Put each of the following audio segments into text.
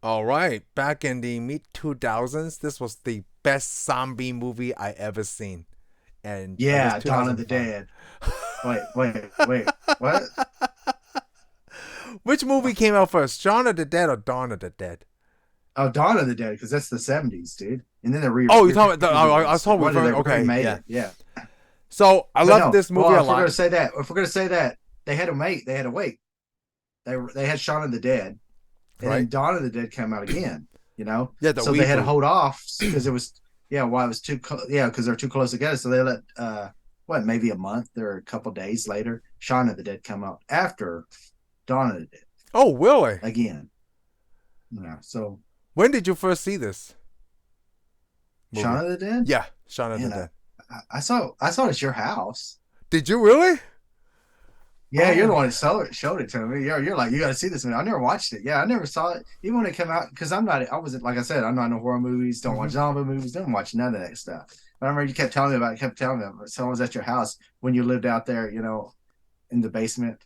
All right, back in the mid 2000s, this was the best zombie movie I ever seen, and that was Yeah, Dawn of the 2005. Dead. Wait. What? Which movie came out first, Shaun of the Dead or Dawn of the Dead? Oh, Dawn of the Dead, because that's the 70s, dude. And then they Oh, you talking about? I was re-released it. talking What did about. they Okay, remade yeah. it? Yeah. So I But love no, this movie well, a if we're lot. gonna say that, they had to wait. They had to wait. They had Shaun of the Dead, and Right? then Dawn of the Dead came out again. Yeah, the So they had to reboot. hold off because it was why it was because they're too close together. So they let maybe a month or a couple days later, Shaun of the Dead come out after Dawn of the Dead Oh, really? again. So When did you first see this Shaun movie? of the Dead, Yeah, Shaun of the and Dead. I saw it at your house. Did you really? Yeah, you're the Oh, one that showed it to me. You're like, you got to see this movie. I never watched it. Yeah, I never saw it, even when it came out. Because I wasn't, like I said, I'm not into horror movies. Don't watch hmm zombie movies. Don't watch none of that stuff. But I remember you kept telling me about it. Kept telling me about it. So I was at your house when you lived out there, in the basement,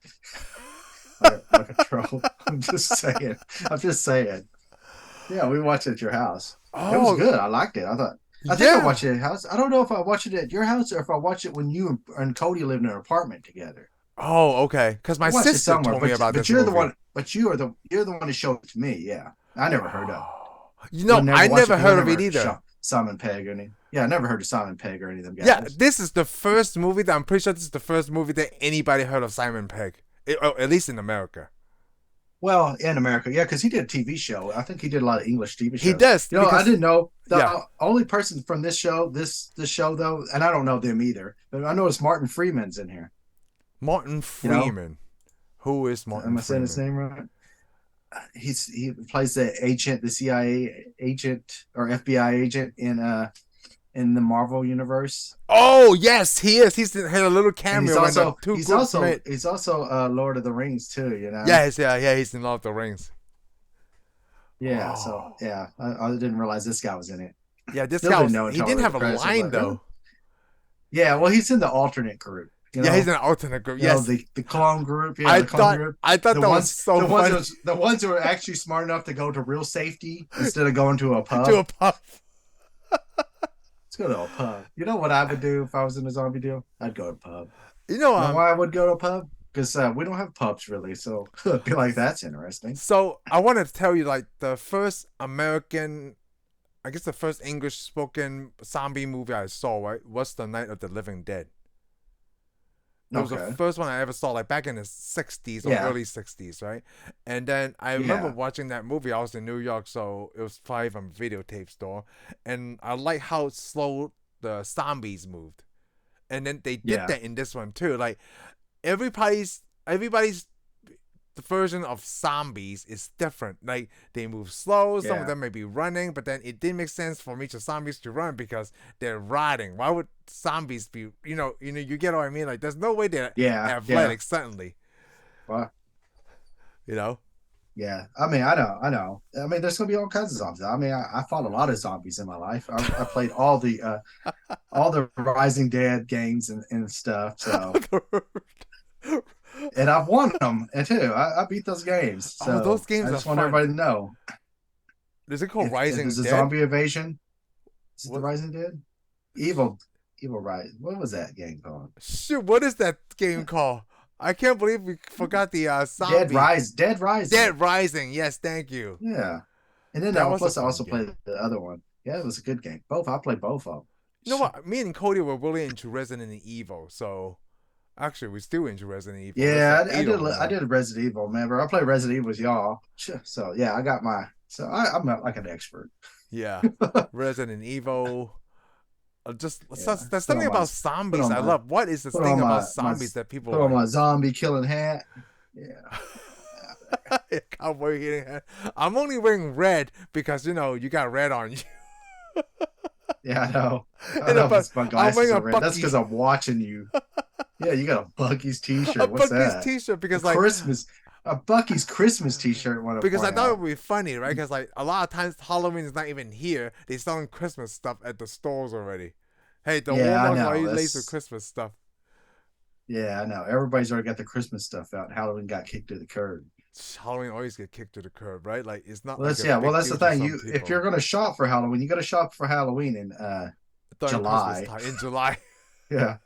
like a troll. I'm just saying. I'm just saying. Yeah, we watched it at your house. It was oh, good. I liked it. I think I yeah. watched it at your house. I don't know if I watched it at your house or if I watched it when you and Cody lived in an apartment together. Oh, okay. Because I my watched it sister somewhere, told me about but this you're the movie. one, but you're the one who showed it to me. Yeah, I never heard of. Would never I watch it never because I heard of it never either. shot Simon Pegg or any. Yeah, I never heard of Simon Pegg or any of them Yeah, guys. this is the first movie that I'm pretty sure this is the first movie that anybody heard of Simon Pegg, at least in America. Well, in America, yeah, because he did a TV show. I think he did a lot of English TV He shows. does I because didn't know yeah, the only person from this show though, and I don't know them either, but I know it's Martin Freeman's in here. Martin You know, Freeman. Who is Martin am I saying his Freeman? name right? He plays the agent, the CIA agent or FBI agent in the Marvel universe. Oh yes, he is. Had a little And cameo when the two groups met. he's also Lord of the Rings too, you know. Yes, yeah. He's in Lord of the Rings. Yeah, so Oh, yeah, I didn't realize this guy was in it. yeah. This Still guy didn't was. know He until I didn't read the have a credits. I was line like, really? though. Yeah, well, he's in the alternate group, Yeah, he's in an alternate group. Yes, the clone group. Yeah, the clone group. I thought that was so funny. The ones who are actually smart enough to go to real safety instead of going to a To pub. a puff. Let's go to a pub. You know what I would do if I was in a zombie deal? I'd go to a pub. You know, You know why I would go to a pub? Because we don't have pubs really, so I'd be like, that's interesting. so I wanted to tell you, like, the first American, I guess the first English spoken zombie movie I saw, right, was The Night of the Living Dead. It was the Okay. first one I ever saw, like back in the 60s or Yeah. early 60s, right? And then I remember Yeah. watching that movie. I was in New York, so it was probably from a videotape store. And I like how slow the zombies moved. And then they did Yeah. that in this one too. Like everybody's the version of zombies is different. Like they move slow. Some of Yeah. them may be running, but then it didn't make sense for me to zombies to run because they're riding. Why would zombies be? You get what I mean. Like there's no way they're Yeah. Yeah. athletic suddenly. Well, You know. yeah. I mean, I know. I know. I mean, there's gonna be all kinds of zombies. I mean, I fought a lot of zombies in my life. I played all the Rising Dead games and stuff. So, and I've won them and too. I beat those games. Oh, those So I games are just want fun. everybody to know Is it called if Rising there's a Dead? zombie invasion. Is it the What? Rising Dead? Evil, Evil Right. What was that game called? Shoot, what is that game called? I can't believe we forgot the zombie. Dead Rising. Dead Rising. Yes, thank you. Yeah. And then That was a plus I fun also game. played the other one. Yeah, it was a good game. Both I played both of You know them. what? Me and Cody were really into Resident Evil, so actually we're still into Resident Evil. There's Yeah, like eight of them I now. did Resident Evil, man. Bro. I played Resident Evil with y'all. So yeah, I got my I'm not like an expert. Yeah, Resident Evil. Just Yeah. there's Put something on my about put zombies on I my love. What is this put thing on about my zombies that people put on like? my zombie killing hat. Yeah. Cowboy hitting head. I'm only wearing red because you got red on you. Yeah, I know. I And know but if my I'm glasses wearing are a red. That's Bucky because I'm watching you. Yeah, you got a Bucky's a t-shirt. What's Bucky's that? t-shirt A because like Christmas a Bucky's Christmas t-shirt, I want to because I point thought it out. would be funny, right? Because like a lot of times Halloween is not even here. They're selling Christmas stuff at the stores already. Hey, the Yeah, I Walmart's know. already laced with That's Christmas stuff. Yeah, I know. Everybody's already got the Christmas stuff out. Halloween got kicked to the curb. Halloween always get kicked to the curb, right? Like it's not Well, like that's a yeah. Well, big that's the deal to thing. some If you're people. gonna shop for Halloween, you got to shop for Halloween in During Christmas July. time in July. Yeah.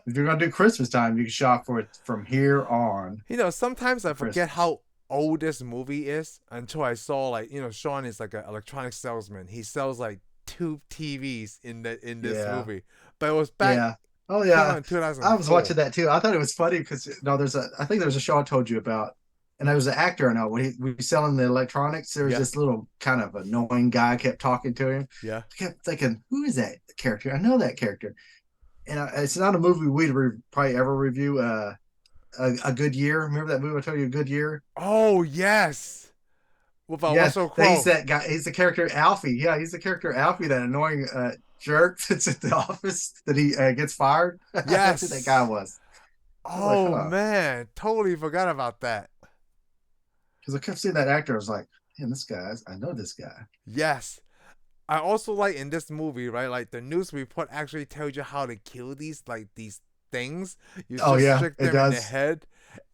If you're gonna do Christmas time, you can shop for it from here on. Sometimes I For forget Christmas. how old this movie is until I saw like Sean is like an electronic salesman. He sells like two TVs in this Yeah. movie, but it was back Yeah. Oh came out yeah. in I was 2004. watching that too. I thought it was funny because no, I think there was a show I told you about, and there was an actor I know when we was selling the electronics. There was Yeah, this little kind of annoying guy kept talking to him. yeah. I kept thinking, who is that character? I know that character, and it's not a movie we'd probably ever review. A Good Year. Remember that movie I told you, A Good Year? Oh yes, with Yeah, Russell he's Crowe. that guy. He's the character Alfie. Yeah, he's the character Alfie, that annoying jerk that's at the office that he gets fired. That's who that guy Yes. was. I was like, Oh huh. man, totally forgot about that. Because I kept seeing that actor. I was like, man, this guy, I know this guy. Yes. I also like in this movie, right? Like the news report actually tells you how to kill these things. You Oh just yeah, stick it them in the does. head.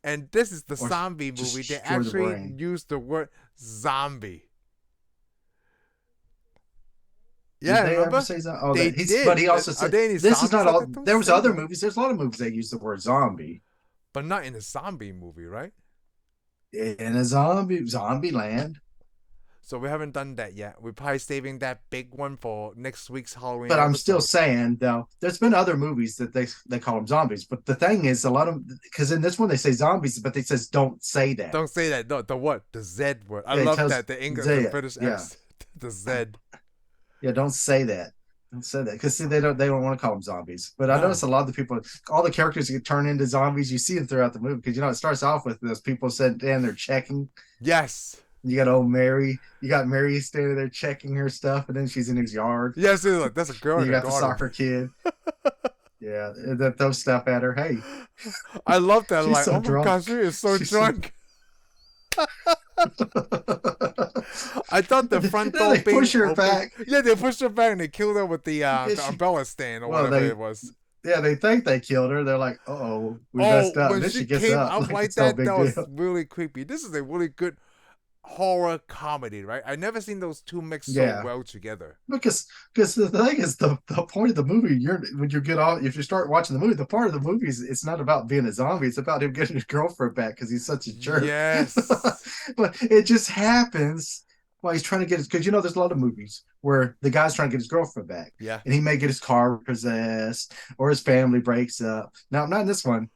And this is the Or zombie just movie. They destroy the actually brain. use the word zombie. Did Yeah, they ever remember? say that? Oh, They that he's. But did. he also Are said there any this is zombies not out all. there? Don't There was say other that. movies. There's a lot of movies that use the word zombie But not in a zombie movie, right? in a zombie land. So we haven't done that yet. We're probably saving that big one for next week's Halloween But I'm still episode. saying though, there's been other movies that they call them zombies. But the thing is, a lot of because in this one they say zombies, but they says don't say that. Don't say that. No, the what? The Z word. I Yeah, it love tells that. The English, the Zaya. British Yeah, accent. The Z. yeah, don't say that. Don't say that because they don't want to call them zombies. But I notice No. a lot of the people, all the characters get turned into zombies. You see them throughout the movie because it starts off with those people sitting down there checking. Yes. You got old Mary. You got Mary standing there checking her stuff, and then she's in his yard. Yes, it's like, that's a girl And in you the got the garden. soccer kid. Yeah, that throws stuff at her. Hey, I love that. she's Like, so oh my drunk. gosh, she is so She's so. drunk. I thought the front Then door they being push her open. back. Yeah, they pushed her back and they killed her with Yeah, the umbrella stand or well, whatever it was. they think they killed her. They're like, oh, we Oh, messed up. And when then she she gets came up out like like it's no that, big that was deal. really creepy. This is a really good horror comedy, right? I never seen those two mixed so Yeah, well together. because the thing is the point of the movie. When you get on, if you start watching the movie, the part of the movie is it's not about being a zombie. It's about him getting his girlfriend back because he's such a jerk. Yes. But it just happens while he's trying to get his because there's a lot of movies where the guy's trying to get his girlfriend back Yeah. and he may get his car possessed or his family breaks up. Now, not in this one.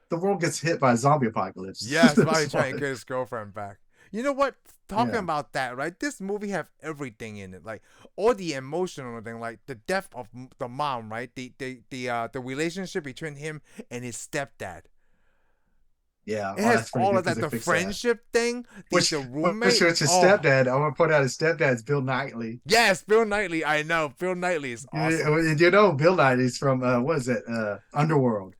The world gets hit by a zombie apocalypse. Yes, while This he's trying to one. get his girlfriend back. You know what? Talking Yeah. about that, right? This movie have everything in it, like all the emotional thing, like the death of the mom, right? The relationship between him and his stepdad. Yeah. It Oh, has that's pretty all good of because that. they The fixed that. friendship thing, Which, the which roommate. was his Oh, stepdad. I want to point out his stepdad's Bill Knightley. yes, Bill Knightley. I know Bill Knightley is awesome. Bill Knightley's from what is it? Underworld.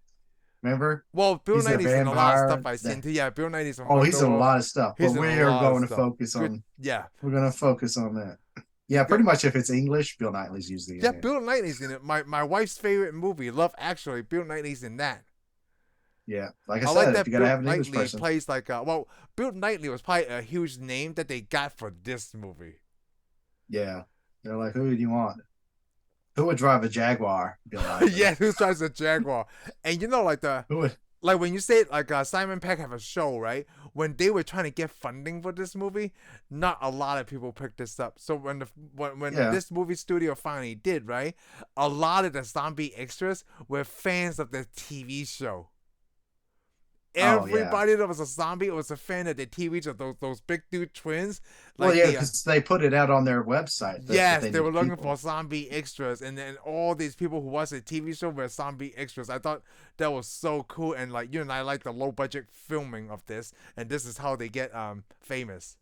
Remember? Well, Bill He's a Knightley's in a lot of stuff vampire. I've seen too. Yeah, Bill Knightley's from Oh, he's in a Underworld. lot of stuff. He's But in a we are lot of going to stuff. focus Good. on. Yeah. We're going to focus on that. Yeah, pretty much. If it's English, Bill Knightley's usually in Yeah, it. Bill Knightley's in it. My wife's favorite movie, Love Actually. Bill Knightley's in that. Yeah, like I I said, like if you that got to Bill have an English Knightley person. plays like Bill Knightley was probably a huge name that they got for this movie. Yeah, they're like, who do you want? Who would drive a Jaguar? Bill Knightley. Yeah, who drives a Jaguar? And Who would? like when you say like Simon Pegg have a show, right? When they were trying to get funding for this movie, not a lot of people picked this up. So when Yeah. this movie studio finally did, right? A lot of the zombie extras were fans of the TV show. Oh, yeah. Everybody that was a zombie was a fan of the TV show. Those big dude twins. Like Well, yeah, because they put it out on their website. yes, they were need looking people. for zombie extras, and then all these people who watched the TV show were zombie extras. I thought that was so cool, and like you and I like the low budget filming of this, and this is how they get famous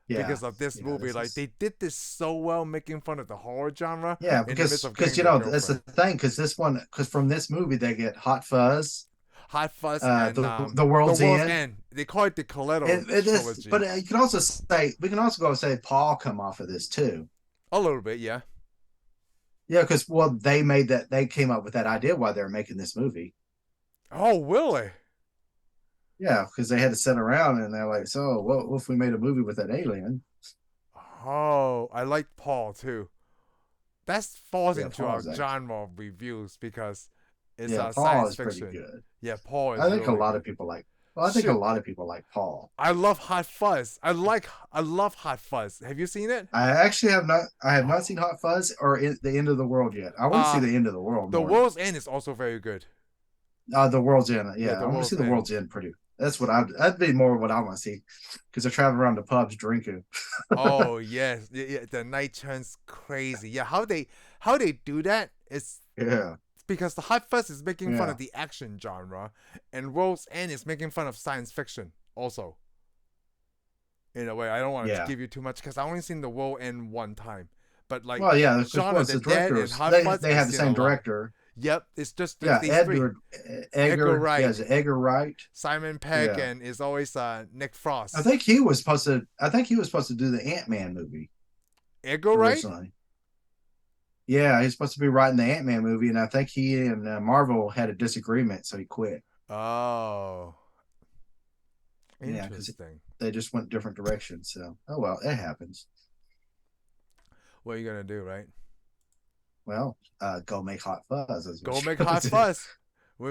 Yeah, because of this movie. Like they did this so well, making fun of the horror genre. yeah, in the midst because of because getting their that's the girlfriend. thing. Because from this movie they get Hot Fuzz, Hot Fuzz and the World's End. End. They call it the Cornetto And this, trilogy. but you can also say we can also go and say Paul come off of this too. A little bit, yeah. Yeah, because they came up with that idea while they were making this movie. Oh, really? Yeah, because they had to sit around and they're like, so what if we made a movie with an alien? Oh, I like Paul too. That falls Yeah, into our Paul's actually. genre of reviews because it's Yeah, Paul science is pretty fiction. good. Yeah, Paul I is think a really lot good. of people like. Well, I think a Shoot, lot of people like Paul. I love Hot Fuzz. I love Hot Fuzz. Have you seen it? I actually have not. I have not Oh, seen Hot Fuzz or the End of the World yet. I want to see uh, the End of the World The more. World's End is also very good. The World's End. Yeah, Yeah, The I want to see World's the End. World's End. Pretty. That's what I. That'd be more what I want to see, because they're traveling around the pubs drinking. Oh yes, yeah, the night turns crazy. Yeah, how they do that is Yeah, because the Hot Fuzz is making fun yeah, of the action genre, and World's End is making fun of science fiction also. In a way, I don't want to yeah. give you too much because I only seen the World End one time, but like Well, yeah, because Shaun of once the the Dead and directors, Hot they Fuzz, they I've have the seen a same lot. director. Yep, it's just Yeah, these three: Edgar Yeah, Wright, is it Edgar Wright? Simon Pegg, Yeah, and is always Nick I Frost. think he was supposed to. I think he was supposed to do the Ant-Man movie Edgar Wright? originally. Yeah, he's supposed to be writing the Ant-Man movie, and I think he and Marvel had a disagreement, so he quit. Oh, Yeah, because interesting. they just went different directions. So, oh well, it happens. What are you gonna do, right? Well, go make Hot Fuzz is what Go you make got Hot to do, Fuzz.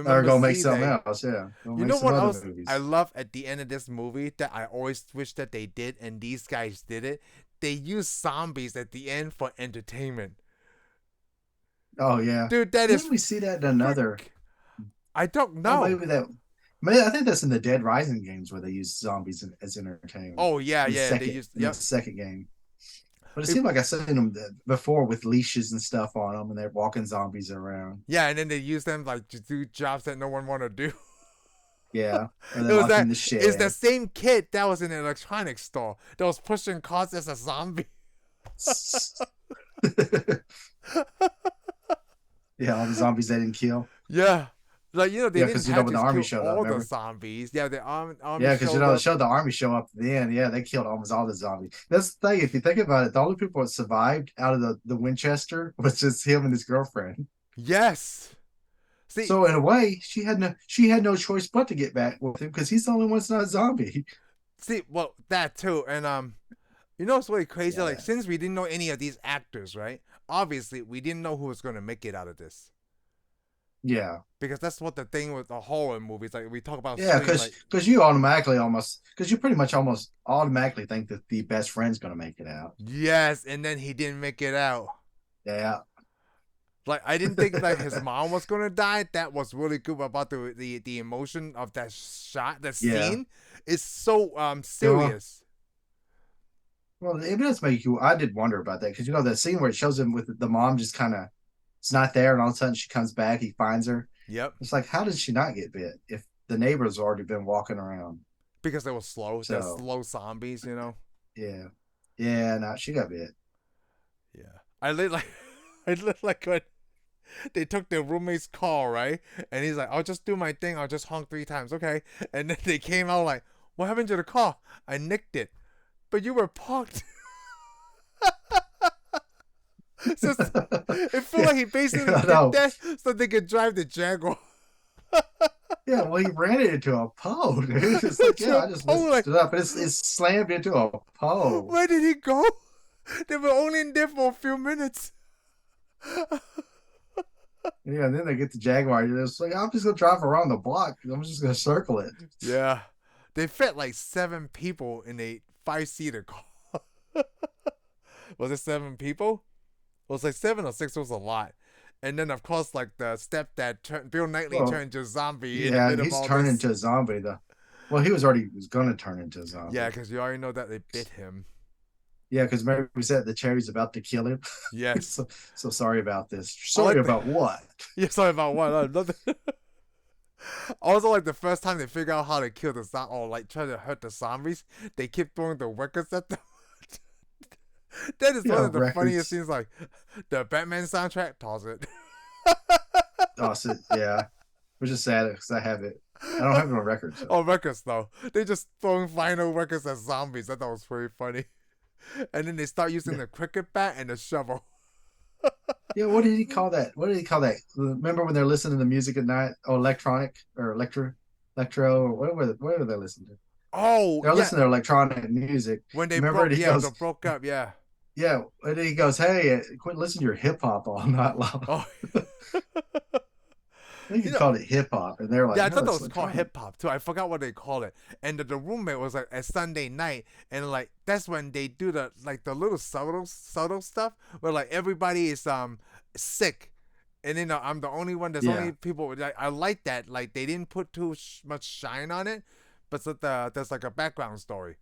or Remember go make C something Day. else. Yeah, go You make know some what other else I movies. love at the end of this movie that I always wish that they did, and these guys did it? They used zombies at the end for entertainment. Oh yeah, Dude, that is didn't we see that in another? frick. I don't Oh, know. maybe that. Maybe I think that's in the Dead Rising games where they use zombies as entertainment. Oh yeah, yeah. They used In the yep. second game. But it It- seemed like I seen them before with leashes and stuff on them, and they're walking zombies around. yeah, and then they use them like to do jobs that no one want to do. Yeah, or they It was lock them in that. the It's the shed. same kid that was in an electronics store that was pushing carts as a zombie. Yeah, all the zombies they didn't kill. Yeah. Like, they Yeah, didn't because have when to the army kill showed up, all the remember? zombies. Yeah, the army Yeah, because showed they up. showed the army show up then. Yeah, they killed almost all the zombies. That's the thing. If you think about it, the only people that survived out of the Winchester was just him and his girlfriend. Yes. See, So in a way, she had no choice but to get back with him because he's the only one that's not a zombie. well, that too. And it's really crazy. Like, Yeah, since we didn't know any of these actors, right? Obviously, we didn't know who was going to make it out of this. yeah, Because that's what the thing with the horror movies, like we talk about yeah. Scream, Because like, you pretty much almost automatically think that the best friend's gonna make it out. yes, and then he didn't make it out. Yeah, Like, I didn't think that his mom was gonna die. That was really good about the emotion of that shot. The yeah. scene is so Well, serious. well, it does make you. I did wonder about that because the scene where it shows him with the mom just kind of it's not there, and all of a sudden she comes back. He finds her. Yep. It's like, how did she not get bit if the neighbors already been walking around? Because they were slow. They're So slow zombies. yeah, yeah. No, she got bit. Yeah. I lit like I lit like when they took their roommate's car, right? And he's like, I'll just do my thing, I'll just honk 3 times, okay? And then they came out like, what happened to the car? I nicked it. But you were parked. So it felt Yeah, like he basically I did know. that so they could drive the Jaguar. Yeah, well, he ran it into a pole. Dude. It's like, To yeah, a I just pole, like, lifted it up, and it's slammed into a pole. where did he go? They were only in there for a few minutes. Yeah, and then they get the Jaguar. It's like, I'm just gonna drive around the block. I'm just gonna circle it. Yeah. They fit like 7 people in a 5-seater car. Was it 7 people? It was like 7 or 6. It was a lot. And then of course, like the stepdad, Bill Knightley Well, turned into a zombie in the yeah, and middle of he's all turned this. into a zombie. Well, he was gonna turn into a Yeah, zombie. because you already know that they bit him. Yeah, because remember we said the cherry's about to kill him. Yes. So sorry about this. I Sorry like the. about what? Yeah, sorry about what. Nothing. Also, like the first time they figure out how to kill the zombie or like try to hurt the zombies, they keep throwing the records at them. That is one Yeah, of the funniest records. scenes. Like the Batman soundtrack, toss it. Dawson, yeah. Which is sad because I have it. I don't have it on record, so. Oh, records though. They just throwing vinyl records at zombies. I thought was pretty funny. And then they start using Yeah. the cricket bat and the shovel. Yeah, what did he call that? What did he call that? Remember when they're listening to music at night? Oh, electronic or electro? electro. What were they listening to? Oh They're yeah, listening to electronic music. when they Remember, broke, and he yeah, they goes, broke up, yeah. yeah, and he goes, hey, quit listening to your hip hop all night long. Oh, I think you he know, called it hip hop, and they're yeah, like, I no, thought that it's was called electronic. hip hop too. I forgot what they call it. And the roommate was like a Sunday night, and like that's when they do the like the little subtle stuff where like everybody is sick, and then I'm the only one. There's only Yeah, people. Like, I like that. Like they didn't put too much shine on it, but so there's like a background story.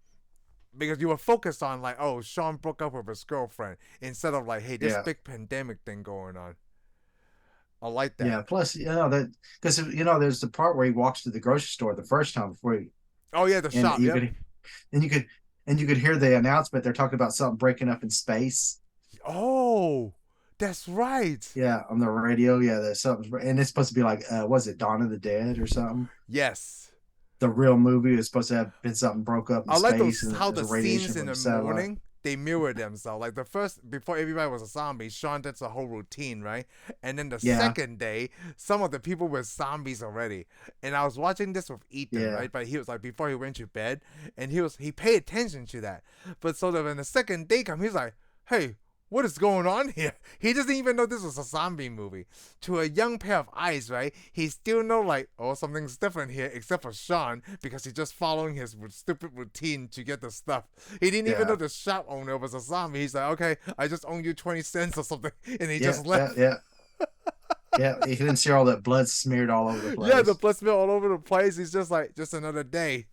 Because you were focused on like, oh, Shaun broke up with his girlfriend instead of like, hey, this yeah, big pandemic thing going on. I like that. yeah. Plus, that because there's the part where he walks to the grocery store the first time before he, Oh yeah, the and shop. you Yep. could, and you could, and you could hear the announcement. They're talking about something breaking up in space. Oh, that's right. Yeah, on the radio. Yeah, there's something, and it's supposed to be like, was it Dawn of the Dead or something? Yes. The real movie is supposed to have been something broke up in I like space, those and how there's the a radiation scenes in from the a satellite. morning they mirror themselves. Like the first before everybody was a zombie, Shaun did the whole routine, right? And then the Yeah, second day, some of the people were zombies already. And I was watching this with Ethan, yeah, right? But he was like before he went to bed, and he paid attention to that. But so that when the second day come, he's like, hey, what is going on here? He doesn't even know this was a zombie movie. To a young pair of eyes, right? He still know like, oh, something's different here, except for Shaun because he's just following his stupid routine to get the stuff. He didn't even know yeah, the shop owner was a zombie. He's like, okay, I just owe you 20 cents or something, and he yeah, just yeah, left. yeah, yeah. You didn't see all that blood smeared all over the Yeah, the place. blood smell all over the place. He's just like, just another day.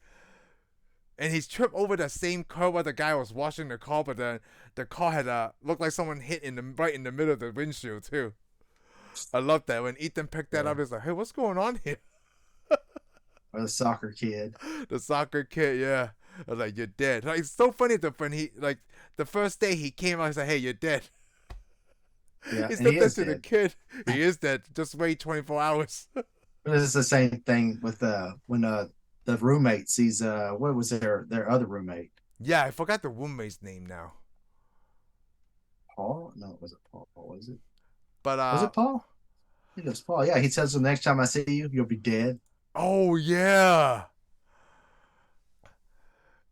And he's tripped over the same curb where the guy was washing the car, but the car had looked like someone hit in the right in the middle of the windshield too. I love that when Ethan picked that Yeah, up. He's like, "Hey, what's going on here?" or the soccer kid. The soccer kid, yeah. I was like, "You're dead." Like, it's so funny that when he like the first day he came out, he's like, "Hey, you're dead." Yeah, He and said he that is to the dead. kid. He is dead. Just wait 24 hours. But it's the same thing with when the roommate sees what was their other roommate, Yeah, I forgot the roommate's name now. Paul? No, it wasn't Paul. Was it? But Was it Paul? I think it was Paul. Yeah, he says the next time I see you, you'll be dead. oh yeah.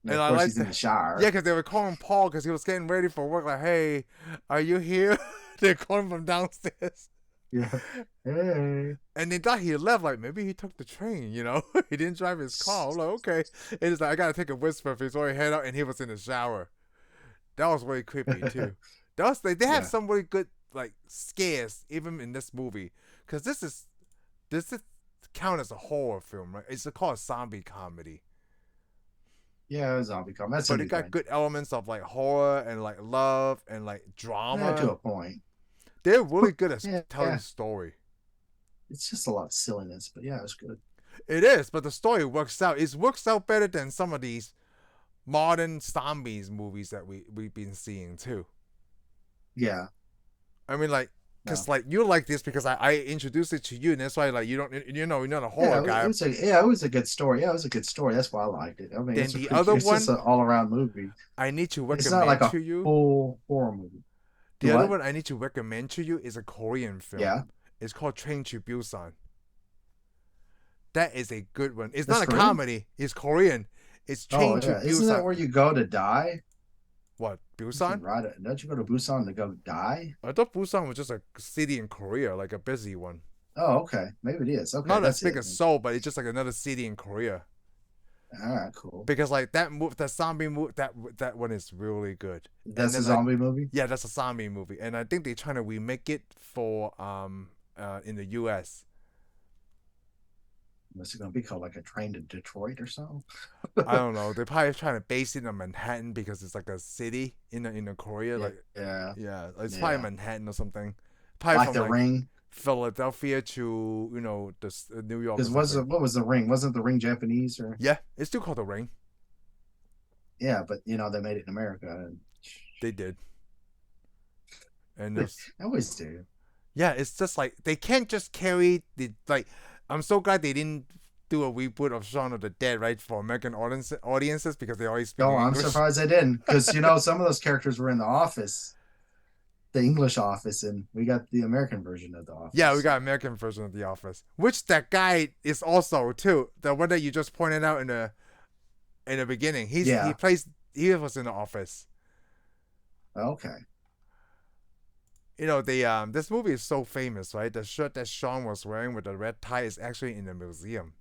And And of I course, like he's in that. the Yeah, shower. because they were calling Paul because he was getting ready for work. Like, hey, are you here? They're calling from downstairs. Yeah. Hey. And they thought he left. Like, maybe he took the train, he didn't drive his car. I'm like, okay. And it's like, I got to take a whisper before he head out. And he was in the shower. That was really creepy, too. They have Yeah. some really good, like, scares, even in this movie. Because this is count as a horror film, right? It's called a zombie comedy. Yeah, it was zombie come. That's a But new it got thing. good elements of like horror and like love and like Yeah, to drama. a point. They're really good at Yeah, telling yeah. story. It's just a lot of silliness, but yeah, it's good. It is, but the story works out. It works out better than some of these modern zombies movies that we've been seeing too. Yeah. I mean, like, No. cause like you like this because I introduced it to you, and that's why like you don't you're not a horror Yeah, guy. it was a good story. Yeah, it was a good story. That's why I liked it. I mean, Then the it's other just one an all around movie. I need to It's not like recommend a to you. full horror movie. The other What? one I need to recommend to you is a Korean film. Yeah, It's called Train to Busan. That is a good one. It's that's not a Korean. comedy. It's Korean. It's Oh Train to yeah, isn't that Busan. where you go to die? What, You can Busan? ride it. Don't you go to Busan to go die? I thought Busan was just a city in Korea, like a busy one. Oh, okay. Maybe it is. Okay, Not as that's big it. as Seoul, but it's just like another city in Korea. All right, cool. Because like that zombie move, that one is really good. And That's a then zombie movie. yeah, that's a zombie movie, and I think they're trying to remake it for in the U.S. What's it gonna be called? Like a train to Detroit or something? I don't know. They're probably trying to base it in Manhattan because it's like a city in Korea. Yeah, Like yeah, yeah, it's probably yeah. Manhattan or something. Probably Like from the like Ring. Philadelphia to New York or Because something. what was the Ring? Wasn't the Ring Japanese or? Yeah, it's still called the Ring. Yeah, but they made it in America. And They did, and they there's always do. yeah, it's just like they can't just carry the like. I'm so glad they didn't do a reboot of Shaun of the Dead right for American audiences because they always speak Oh, I'm English. surprised they didn't. Because some of those characters were in The Office. the English Office, and we got the American version of the Office. Yeah, we got American version of The Office, which that guy is also too. The one that you just pointed out in the beginning. He was in The Office. Okay. You know, the this movie is so famous, right? The shirt that Shaun was wearing with the red tie is actually in a museum.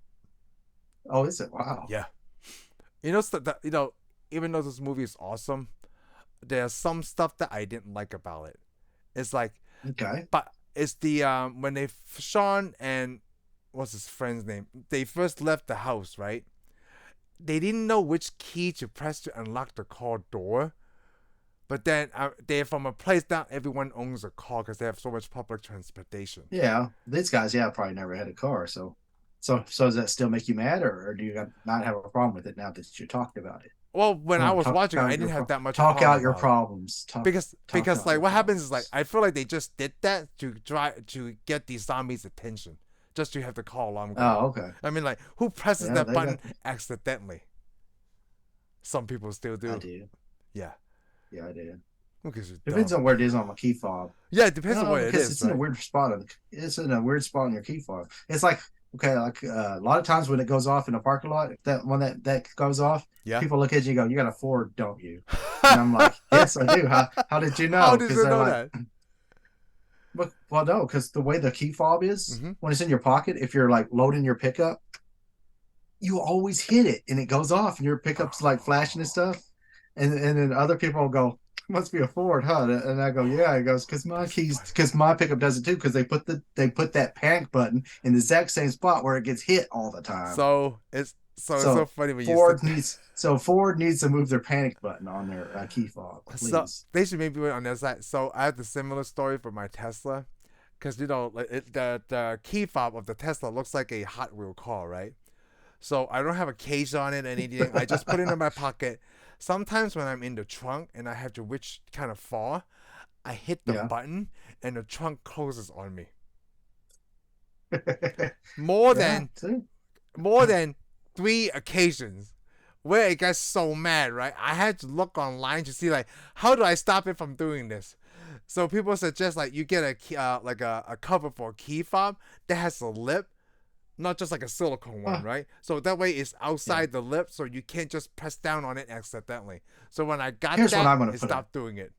Oh, is it? Wow. Yeah. Even though this movie is awesome, there's some stuff that I didn't like about it. It's like, okay, but it's the when Shaun and what's his friend's name? They first left the house, right? They didn't know which key to press to unlock the car door. But then they're from a place that everyone owns a car because they have so much public transportation. Yeah, these guys, probably never had a car. So does that still make you mad, or do you not have a problem with it now that you talked about it? Well, when I was watching, I didn't have that much. Talk out your problems. Because like what happens is like I feel like they just did that to try to get the zombies' attention, just to have the car alarm go. Oh, okay. I mean, like who presses that button accidentally? Some people still do. I did. Yeah. Yeah, I did. Because depends on where it is on my key fob. Yeah, it depends on where it is. It's in a weird spot. It's in a weird spot on your key fob. It's like a lot of times when it goes off in a parking lot, that goes off, people look at you and go, "You got a Ford, don't you?" And I'm like, "Yes, I do." How did you know? How did you know that? Well, no, because the way the key fob is, when it's in your pocket, if you're like loading your pickup, you always hit it and it goes off, and your pickup's like flashing and stuff. And then other people will go, "Must be a Ford, huh?" And I go, "Yeah." It goes, because my pickup does it too, because they put that panic button in the exact same spot where it gets hit all the time. So it's so funny when Ford needs to move their panic button on their key fob. Please. So they should maybe wait on their side. So I have the similar story for my Tesla, because the key fob of the Tesla looks like a Hot Wheel car, right? So I don't have a case on it or anything. I just put it in my pocket. Sometimes when I'm in the trunk and I have to reach kind of far, I hit the button and the trunk closes on me. More than 3 occasions where it got so mad, right? I had to look online to see like, how do I stop it from doing this? So people suggest like you get a cover for a key fob that has a lip. Not just like a silicone one, right? So that way it's outside the lip, so you can't just press down on it accidentally. So when I got I stopped doing it.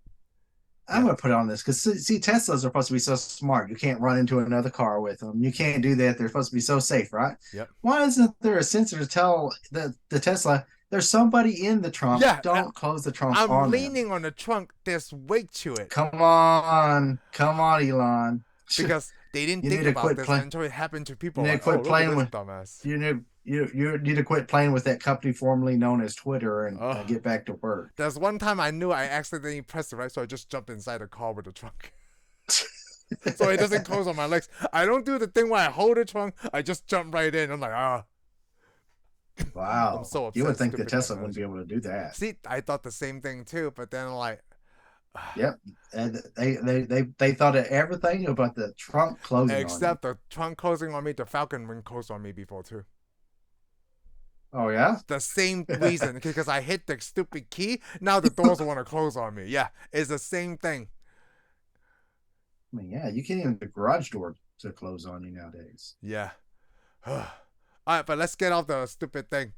I'm going to put it on this because, see, Teslas are supposed to be so smart. You can't run into another car with them. You can't do that. They're supposed to be so safe, right? Yep. Why isn't there a sensor to tell the Tesla there's somebody in the trunk? Yeah, don't close the trunk. I'm leaning on the trunk. There's weight to it. Come on, Elon. Because they didn't think about this until it happened to people. You need to quit playing with dumbass. You need to quit playing with that company formerly known as Twitter and get back to work. There's one time I knew I accidentally pressed it right, so I just jumped inside the car with the trunk. So it doesn't close on my legs. I don't do the thing where I hold the trunk. I just jump right in. I'm like, Wow. I'm so upset. You would think the Tesla wouldn't be able to do that. See, I thought the same thing too, but then like. Yep, and they thought of everything about the trunk closing. Except the trunk closing on me, the Falcon Wing closed on me before too. Oh yeah, the same reason because I hit the stupid key. Now the doors want to close on me. Yeah, it's the same thing. I mean, yeah, you can't even the garage door to close on you nowadays. Yeah. All right, but let's get off the stupid thing.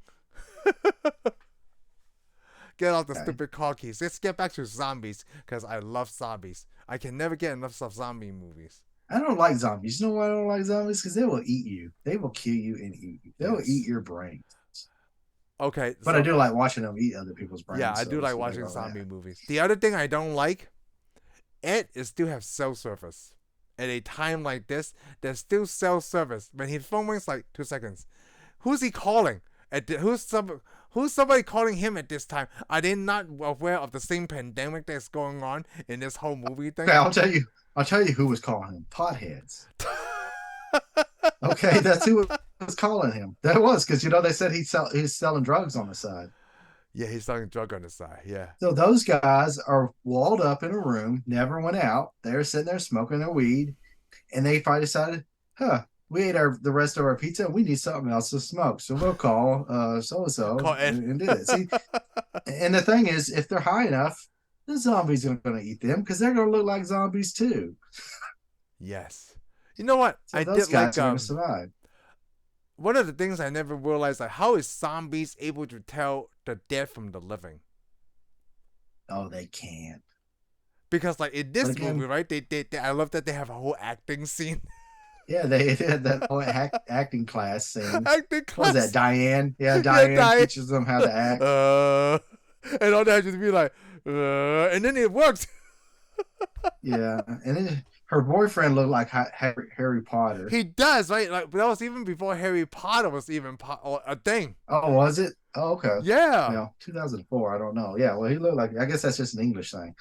Get off the stupid car keys. Let's get back to zombies, because I love zombies. I can never get enough of zombie movies. I don't like zombies. You know why I don't like zombies? Because they will eat you. They will kill you and eat you. They will eat your brains. Okay. But I do like watching them eat other people's brains. Yeah, I do like watching zombie movies. The other thing I don't like, it is still have cell service. At a time like this, there's still cell service. When his phone rings, like 2 seconds. Who's he calling? Who's somebody calling him at this time? Are they not aware of the same pandemic that's going on in this whole movie thing? Okay, I'll tell you who was calling him. Potheads. Okay, that's who was calling him. That was because they said he's selling drugs on the side. Yeah, he's selling drugs on the side. Yeah. So those guys are walled up in a room, never went out. They're sitting there smoking their weed, and they probably decided, we ate the rest of our pizza. We need something else to smoke, so we'll call so-and-so and do it. See, and the thing is, if they're high enough, the zombies are going to eat them because they're going to look like zombies too. Yes. You know what? So I those did guys like are going to survive. one of the things I never realized, like, how is zombies able to tell the dead from the living? Oh, they can't. Because like in But this movie, again, right? They I love that they have a whole acting scene. yeah, they had that whole acting class scene. Acting What was that, class. Diane? Yeah, Yeah, Diane die. teaches them how to act. And all they have to be like, and then it works. Yeah, and then her boyfriend looked like Harry Potter. He does, right? Like that was even before Harry Potter was even a thing. Oh, was it? Oh, okay. Yeah, Well, 2004. I don't know. Yeah, well, he looked like. I guess that's just an English thing.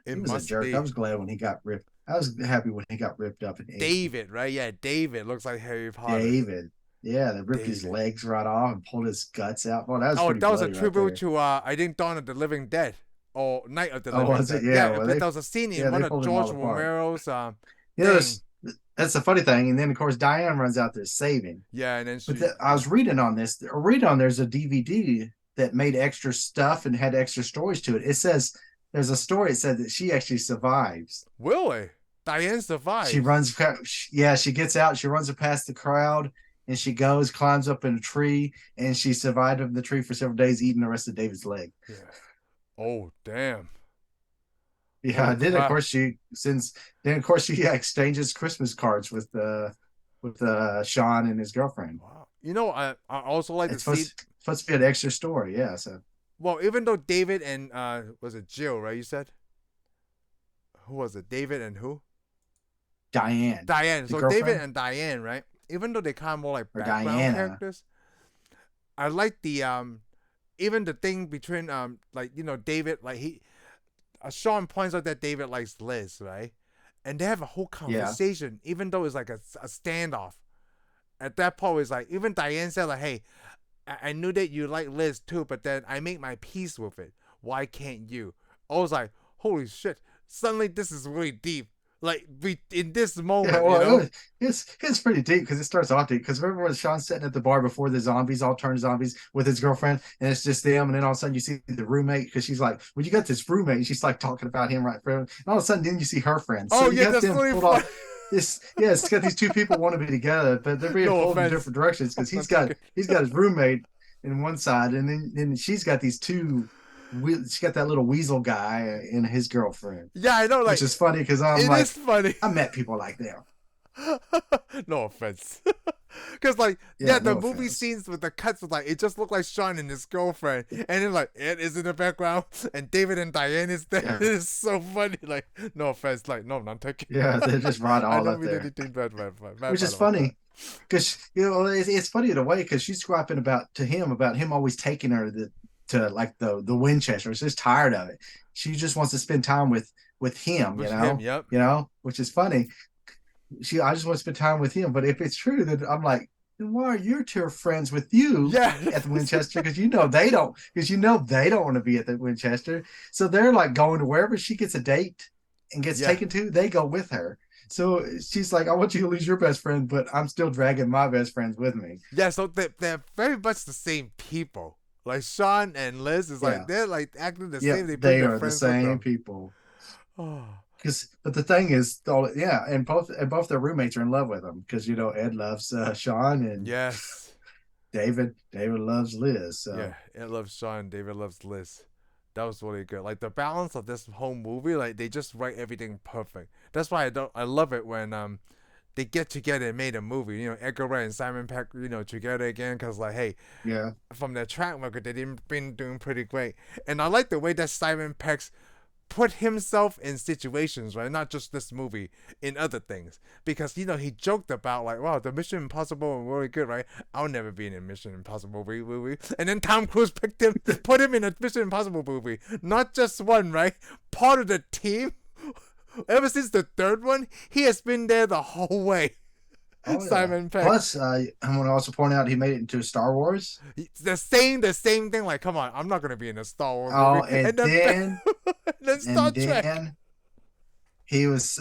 it He was a must jerk. I be. was glad when he got ripped. I was happy when he got ripped up and ate. David, right? Yeah, David looks like Harry Potter. David. Yeah, they ripped his David. legs right off and pulled his guts out. Well, that was Oh, pretty that was a bloody right tribute there. to I think Dawn of the Living Dead or Night of the Oh, Living was it? Dead. Yeah. Yeah, Well, but there was a scene in one they of pulled him George all apart. Romero's You know, thing. that's the funny thing. And then of course Diane runs out there saving. Yeah, and then she. But I was reading on this. There's a DVD that made extra stuff and had extra stories to it. It says there's a story. It said that she actually survives. Really? Diane survives. She runs. Yeah, she gets out. She runs past the crowd, and she climbs up in a tree, and she survived in the tree for several days, eating the rest of David's leg. Yeah. Oh damn. Yeah, Oh, then of crap. course she exchanges Christmas cards with Shaun and his girlfriend. Wow. You know, I also like It's to see. supposed to be an extra story. Yeah, so Well, even though David and was it Jill, right? You said. Who was it? David and who? Diane. Diane. So girlfriend? David and Diane, right? Even though they kind of more like Or background Diana. characters, I like the even the thing between like you know David like he Shaun points out that David likes Liz, right? And they have a whole conversation, even though it's like a standoff. At that point, it's like even Diane said like, "Hey, I knew that you like Liz too, but then I make my peace with it. Why can't you?" I was like, "Holy shit!" Suddenly, this is really deep. Like in this moment, Yeah, well, you know? it's pretty deep because it starts off deep. Because remember when Shaun's sitting at the bar before the zombies all turn zombies with his girlfriend, and it's just them, and then all of a sudden you see the roommate because she's like, "Well, you got this roommate," and she's like talking about him right in front of him. And all of a sudden, then you see her friends. So Oh you yeah, got that's them really pulled fun. off. It's got these two people want to be together, but they're being No pulled in offense. different directions because he's Okay. got his roommate in one side, and then she's got these two. She got that little weasel guy and his girlfriend, Yeah, I know. Like which is funny because it is funny. I met people like them. No offense. Because like the No movie offense. scenes with the cuts was like it just looked like Shaun and his girlfriend, and then like Ed is in the background, and David and Diane is there. Yeah. It is so funny. Like no offense, like no, I'm not taking. Yeah, they're just right I all don't up mean there, anything bad, which is funny because it's funny in a way because she's griping about him always taking her to like the Winchester. She's just tired of it. She just wants to spend time with him, With him, yep. which is funny. I just want to spend time with him. But if it's true, then I'm like, then why are your two friends with you Yeah. at the Winchester? Because they don't want to be at the Winchester. So they're like going to wherever she gets a date and gets taken to, they go with her. So she's like, I want you to lose your best friend, but I'm still dragging my best friends with me. Yeah, so they're very much the same people. Like Shaun and Liz is like they're like acting the same. They are the same people. Oh. But the thing is, and both their roommates are in love with them because Ed loves Shaun and Yes. David loves Liz. So. Yeah, Ed loves Shaun, David loves Liz. That was really good. Like the balance of this whole movie, like they just write everything perfect. That's why I love it when they get together and made a movie. Edgar Wright and Simon Pegg, together again because like, hey, from their track record, they've been doing pretty great. And I like the way that Simon Pegg put himself in situations, right? Not just this movie, in other things. Because, he joked about, like, wow, the Mission Impossible was really good, right? I'll never be in a Mission Impossible movie. And then Tom Cruise picked him, put him in a Mission Impossible movie. Not just one, right? Part of the team. Ever since the third one, he has been there the whole way. Oh, Simon Pegg. Plus, I want to also point out he made it into Star Wars. The same thing. Like, come on, I'm not gonna be in a Star Wars movie. And then Star Trek. He was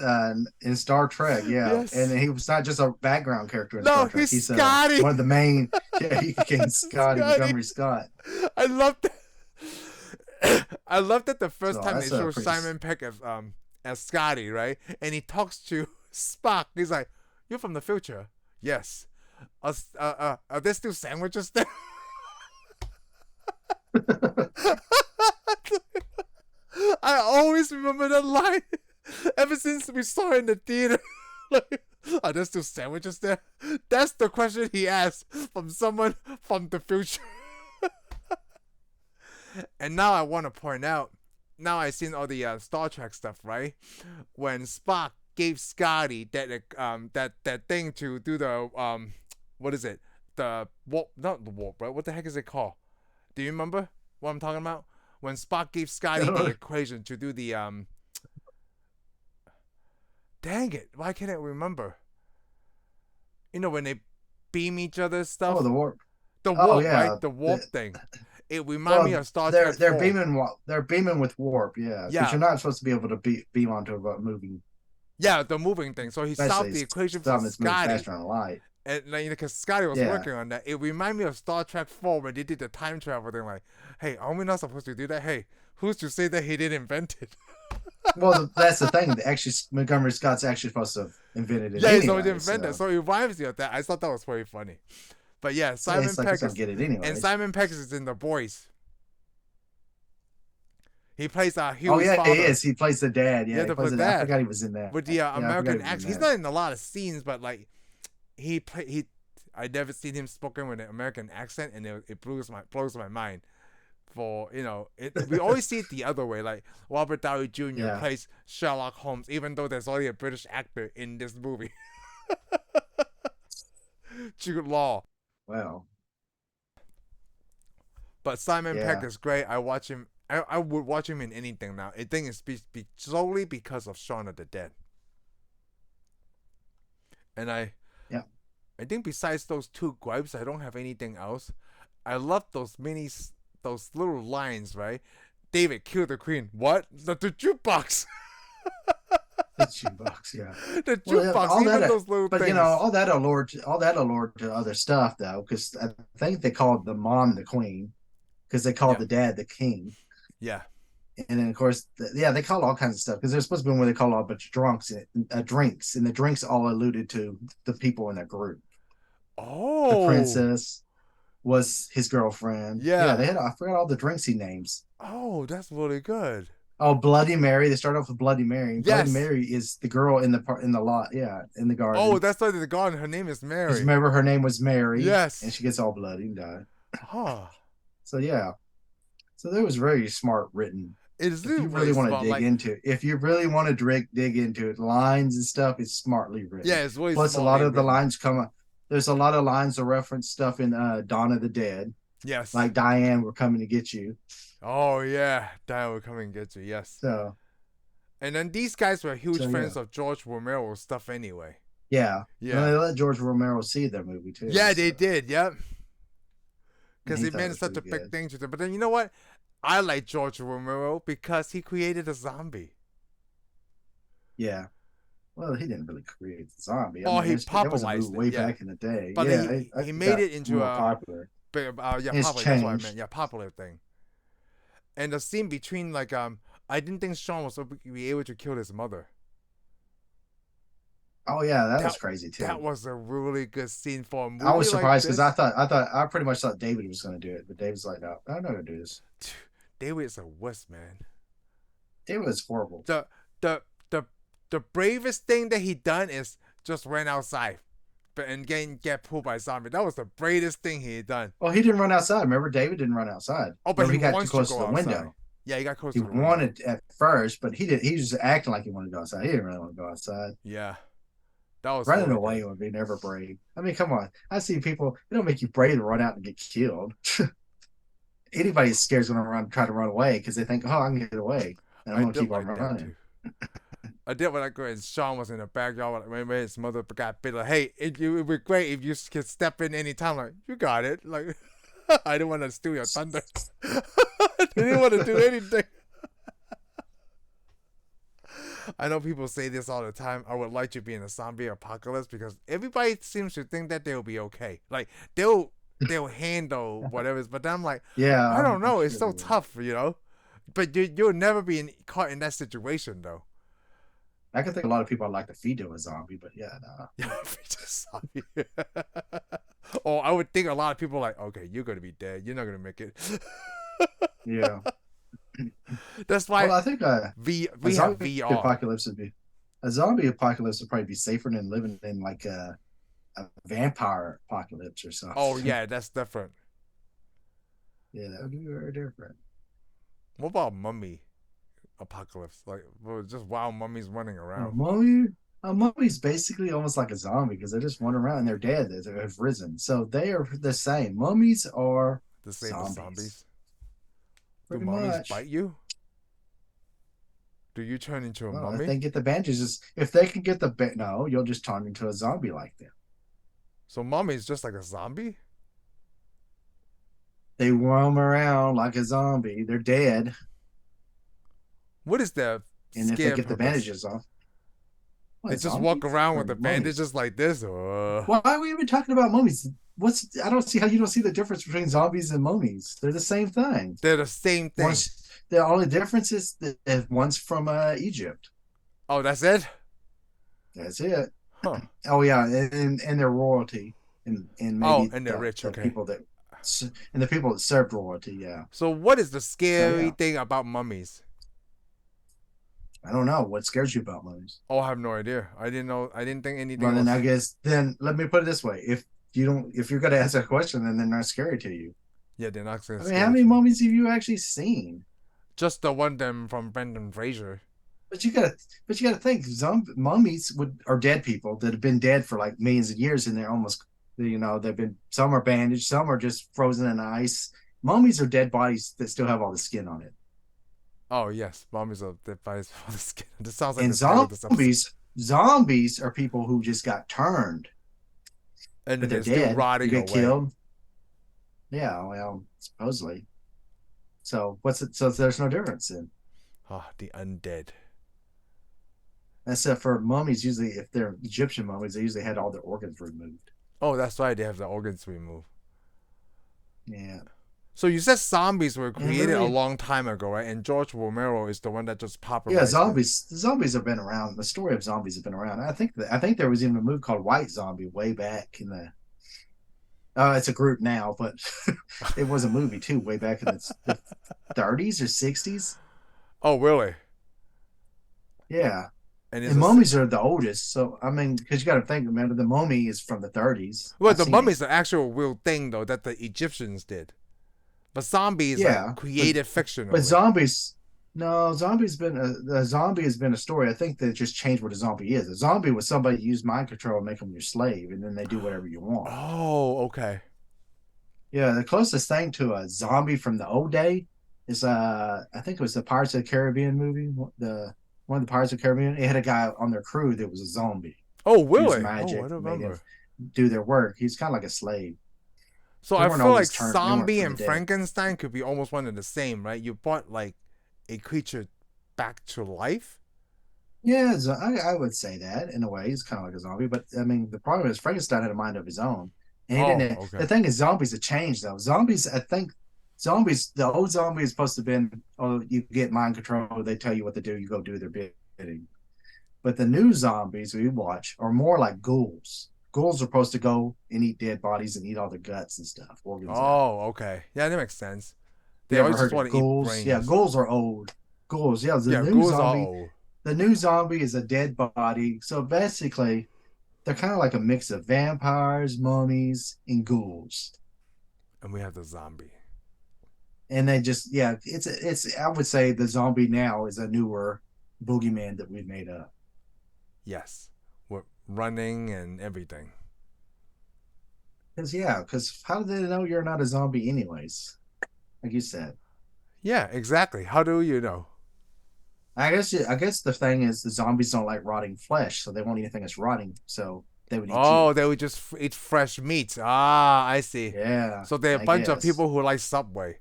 in Star Trek, Yes. and he was not just a background character in No, Star Trek. he's Scotty. Scotty. One of the main. Yeah, he became Scotty, Montgomery Scott. I love that. I love that the first So time they that's a show pretty. Simon Pegg as Scotty, right? And he talks to Spock. He's like, "You're from the future." Yes. Are there still sandwiches there? I always remember that line ever since we saw it in the theater. Like, are there still sandwiches there? That's the question he asked from someone from the future. And now I want to point out, now I've seen all the Star Trek stuff, right? When Spock gave Scotty that thing to do the what is it? The warp, not the warp, right? What the heck is it called? Do you remember what I'm talking about? When Spock gave Scotty the equation to do the dang it, why can't I remember? You know when they beam each other stuff? Oh, the warp. The Oh warp, yeah, right? The warp thing. It reminds well, me of Star Trek. they're 4. beaming. They're beaming with warp. Yeah, because Yeah. you're not supposed to be able to beam onto a moving. Yeah, the moving thing. So he solved the equation for something that's moving Scotty. faster than light. And like, because Scotty was Yeah. working on that. It reminded me of Star Trek 4 when they did the time travel thing. Like, hey, are we not supposed to do that? Hey, who's to say that he didn't invent it? Well, that's the thing. Actually, Montgomery Scott's actually supposed to have invented it. Yeah, anyway, he's always invented. So it reminds me of that. I thought that was very funny. But yeah, Simon it's like Pegg he's gonna get it anyway. and Simon Pegg is in The Boys. He plays Hugh's Oh yeah, father. he is. He plays the dad. Yeah, Yeah, he the plays the dad. dad. I forgot he was in that. With the Yeah, I forgot American he was in accent. He's that. not in a lot of scenes, but like he I never seen him spoken with an American accent, and it blows my mind. For we always see it the other way. Like Robert Downey Jr. Yeah. plays Sherlock Holmes, even though there's only a British actor in this movie. Jude Law. Wow. But Simon Yeah. Pegg is great. I watch him. I would watch him in anything now. I think it's solely because of Shaun of the Dead. And I think besides those two gripes, I don't have anything else. I love those little lines, right? David, kill the queen. What? The jukebox. The jukebox, yeah. The jukebox, even those little but things. you know, all that allured to other stuff though, because I think they called the mom the queen, because they called the dad the king. Yeah. And then of course, they call all kinds of stuff because there's supposed to be where they call all a bunch of drinks, and the drinks all alluded to the people in the group. Oh, the princess was his girlfriend. Yeah, they had. I forgot all the drinks he names. Oh, that's really good. Oh, Bloody Mary. They start off with Bloody Mary. Yes. Bloody Mary is the girl in the lot. Yeah, in the garden. Oh, that's like the garden. Her name is Mary. Remember, her name was Mary. Yes. And she gets all bloody and died. Huh. So yeah. So that was very smart written. It is. If you really want to dig into it, if you really want to dig into it, lines and stuff, it's smartly written. Yeah, it's really. Plus, a lot of the lines come up. There's a lot of lines that reference stuff in Dawn of the Dead. Yes. Like Diane, we're coming to get you. Oh yeah, Diane will come and get you. Yes. So. And then these guys were huge fans of George Romero's stuff anyway. Yeah. Yeah. And they let George Romero see their movie too. Yeah, they did. Yep. Because he meant such a big thing to them. But then you know what? I like George Romero because he created a zombie. Yeah. Well, he didn't really create the zombie. Oh, he popularized it way back in the day. But yeah, he made it into a popular. Popular. That's what I meant. Yeah, popular thing. And the scene between I didn't think Shaun was be able to kill his mother. Oh yeah, that was crazy too. That was a really good scene for a movie. I was surprised because I pretty much thought David was going to do it, but David's like, no, I'm not going to do this. David is a wuss, man. David was horrible. The bravest thing that he done is just ran outside, and get pulled by a zombie. That was the bravest thing he had done. Well, he didn't run outside. Remember, David didn't run outside. Oh, but he got too close to the outside. window. Yeah, he got close. He wanted at first, but he was just acting like he wanted to go outside. He didn't really want to go outside. Yeah, that was running away would be never brave. I mean, come on. I see people. It don't make you brave to run out and get killed. Anybody scared is going to try to run away because they think, oh, I can get away, and I'm going to keep on running. I did when Shaun was in the backyard when his mother got bit. Like, hey, it would be great if you could step in anytime. Like, you got it. Like, I didn't want to steal your thunder. I didn't want to do anything. I know people say this all the time. I would like to be in a zombie apocalypse because everybody seems to think that they'll be okay. Like they'll handle whatever. But then I'm like, yeah, I don't know. It's so tough, you know. But you'll never be caught in that situation though. I can think a lot of people would like to feed to a zombie, but yeah, nah. Yeah, just zombie. Or I would think a lot of people are like, okay, you're gonna be dead. You're not gonna make it. Yeah. That's why. Well, I think we a have zombie VR. apocalypse would be a zombie apocalypse would probably be safer than living in like a vampire apocalypse or something. Oh yeah, that's different. Yeah, that would be very different. What about mummy apocalypse? Like, well, just wild mummies running A around. mummy's basically almost like a zombie because they just run around and they're dead. They have risen, so they are the same. Mummies are The same as zombies. Do pretty mummies much. bite you? Do you turn into a Well, mummy? if they get the bandages, if they can get the no, you'll just turn into a zombie like them. So mummy's just like a zombie? They roam around like a zombie. They're dead, What is their and if they scare get the purpose? bandages off, They just walk around with the mummies. bandages like this? Why are we even talking about mummies? I don't see how you don't see the difference between zombies and mummies. They're the same thing. They're the same thing. The only difference is that one's from Egypt. Oh, that's it? That's it. Huh. Oh yeah, and their royalty, and maybe and they're rich. the Okay. people that and the people that served royalty. Yeah. So what is the scary yeah. thing about mummies? I don't know what scares you about mummies. Oh, I have no idea. I didn't know. I didn't think anything. Well, then I guess let me put it this way: if you're gonna ask a question, then they're not scary to you. Yeah, they're not scary. I mean, how many mummies have you actually seen? Just the one them from Brendan Fraser. But you gotta think, mummies are dead people that have been dead for like millions of years, and they're almost, they've been, some are bandaged, some are just frozen in ice. Mummies are dead bodies that still have all the skin on it. Oh yes, mummies are dead bodies for the skin. This sounds like And zombies are people who just got turned, and but they're still dead. rotting You get away. killed. Yeah, well, supposedly. So so there's no difference then. Ah, the undead. Except for mummies, usually if they're Egyptian mummies, they usually had all their organs removed. Oh, that's right. They have the organs removed. Yeah. So you said zombies were created really, a long time ago, right? And George Romero is the one that just popularized. Yeah, zombies have been around. The story of zombies have been around. I think there was even a movie called White Zombie way back in the. It's a group now, but it was a movie too, way back in the 30s or 60s. Oh, really? Yeah. And mummies are the oldest, so I mean, because you got to think, remember, the mummy is from the 30s. Well, the mummy is the actual real thing, though, that the Egyptians did. But zombies, like created fiction. But zombies, no, a zombie has been a story. I think they just changed what a zombie is. A zombie was somebody who used mind control and make them your slave, and then they do whatever you want. Oh, okay. Yeah, the closest thing to a zombie from the old day is I think it was the Pirates of the Caribbean movie. One of the Pirates of the Caribbean, it had a guy on their crew that was a zombie. Oh, really? Magic, I don't remember. Do their work. He's kind of like a slave. So I feel like zombie and Frankenstein could be almost one and the same, right? You brought like a creature back to life. Yeah, I would say that in a way. He's kind of like a zombie, but I mean, the problem is Frankenstein had a mind of his own, and okay. The thing is, zombies have changed though. The old zombie is supposed to have been, oh, you get mind control, they tell you what to do, you go do their bidding. But the new zombies we watch are more like ghouls. Ghouls are supposed to go and eat dead bodies and eat all the guts and stuff. Okay. Yeah, that makes sense. They always just want to eat brains. Yeah, ghouls are old. Ghouls, yeah. The new zombie is a dead body. So basically, they're kind of like a mix of vampires, mummies, and ghouls. And we have the zombie. And they just, it's. I would say the zombie now is a newer boogeyman that we've made up. Yes, with running and everything. Because how do they know you're not a zombie anyways? Like you said. Yeah, exactly. How do you know? I guess the thing is the zombies don't like rotting flesh, so they won't eat anything that's rotting. So they would eat you. They would just eat fresh meat. Ah, I see. Yeah. So they're a bunch of people who like Subway.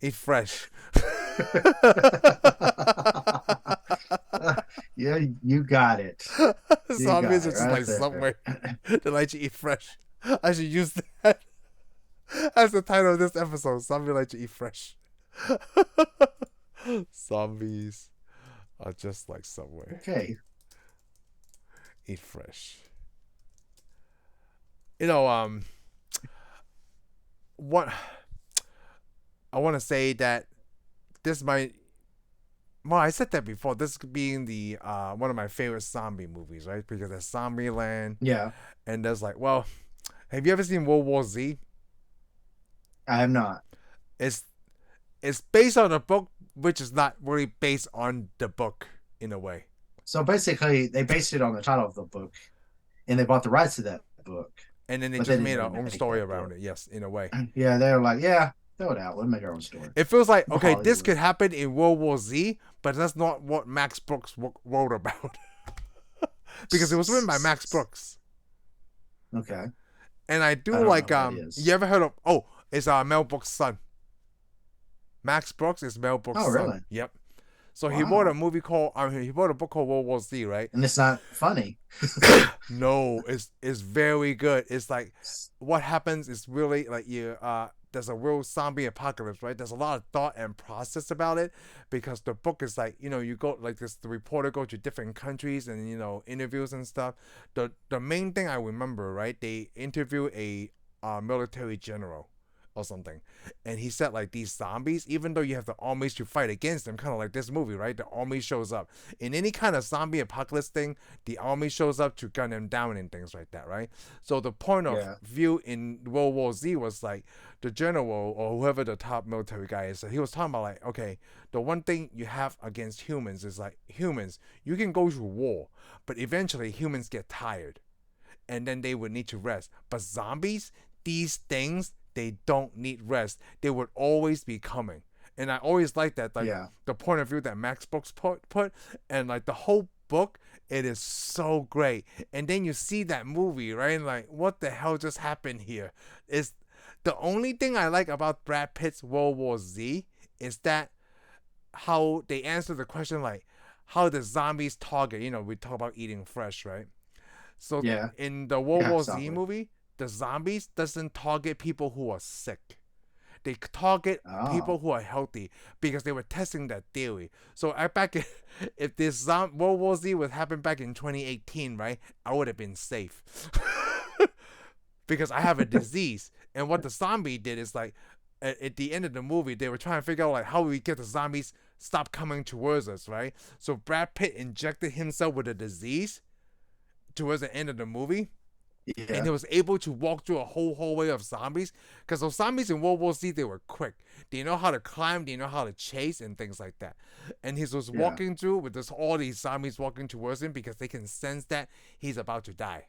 Eat fresh. Yeah, you got it. Zombies are just like Subway. They like to eat fresh. I should use that as the title of this episode. Zombie like to eat fresh. Zombies are just like Subway. Okay. Eat fresh. You know, what I want to say that this might. Well, I said that before. This being the one of my favorite zombie movies, right? Because there's Zombieland, Yeah. and there's like, well, have you ever seen World War Z? I have not. It's it's based on a book, which is not really based on the book in a way. So basically, they based it on the title of the book, and they bought the rights to that book, And then they but they just didn't made really our own make story that around book. it. Yes, in a way. Yeah, they were like, yeah, throw it out. We'll make our own story. It feels like, We're okay, this Hollywood. could happen in World War Z, but that's not what Max Brooks wrote about. Because it was written by Max Brooks. Okay. And I I do don't know like, who that is. you ever heard of, it's Mel Brooks' son. Max Brooks is Mel Brooks' Oh, son. really? Yep. So he wrote Wow. a movie called, he wrote a book called World War Z, right? And it's not funny. No, it's very good. It's like what happens is really like there's a real zombie apocalypse, right? There's a lot of thought and process about it because the book is like, you go like this, the reporter go to different countries and interviews and stuff. The main thing I remember, right? They interview a military general or something, and he said like these zombies, even though you have the armies to fight against them, kind of like this movie, right? The army shows up in any kind of zombie apocalypse thing. The army shows up to gun them down and things like that, right? So the point of Yeah. view in World War Z was like the general or whoever the top military guy is. He was talking about like, okay, the one thing you have against humans is like humans, you can go to war, but eventually humans get tired, and then they would need to rest. But zombies, these things, they don't need rest. They would always be coming. And I always like that, like Yeah. the point of view that Max Brooks put, and like the whole book, it is so great. And then you see that movie, right? And like, what the hell just happened here? Is the only thing I like about Brad Pitt's World War Z is that how they answer the question like, how the zombies target. We talk about eating fresh, right? So Yeah. in the World Yeah. War Z Exactly. movie, the zombies doesn't target people who are sick. They target people Oh. who are healthy because they were testing that theory. So if this World War Z would happen back in 2018, right, I would have been safe because I have a disease. And what the zombie did is like at the end of the movie, they were trying to figure out like how we get the zombies stop coming towards us, right? So Brad Pitt injected himself with a disease towards the end of the movie, and Yeah. he was able to walk through a whole hallway of zombies. Because those zombies in World War Z, they were quick. They know how to climb, they know how to chase, and things like that. And he was Yeah. walking through with all these zombies walking towards him because they can sense that he's about to die.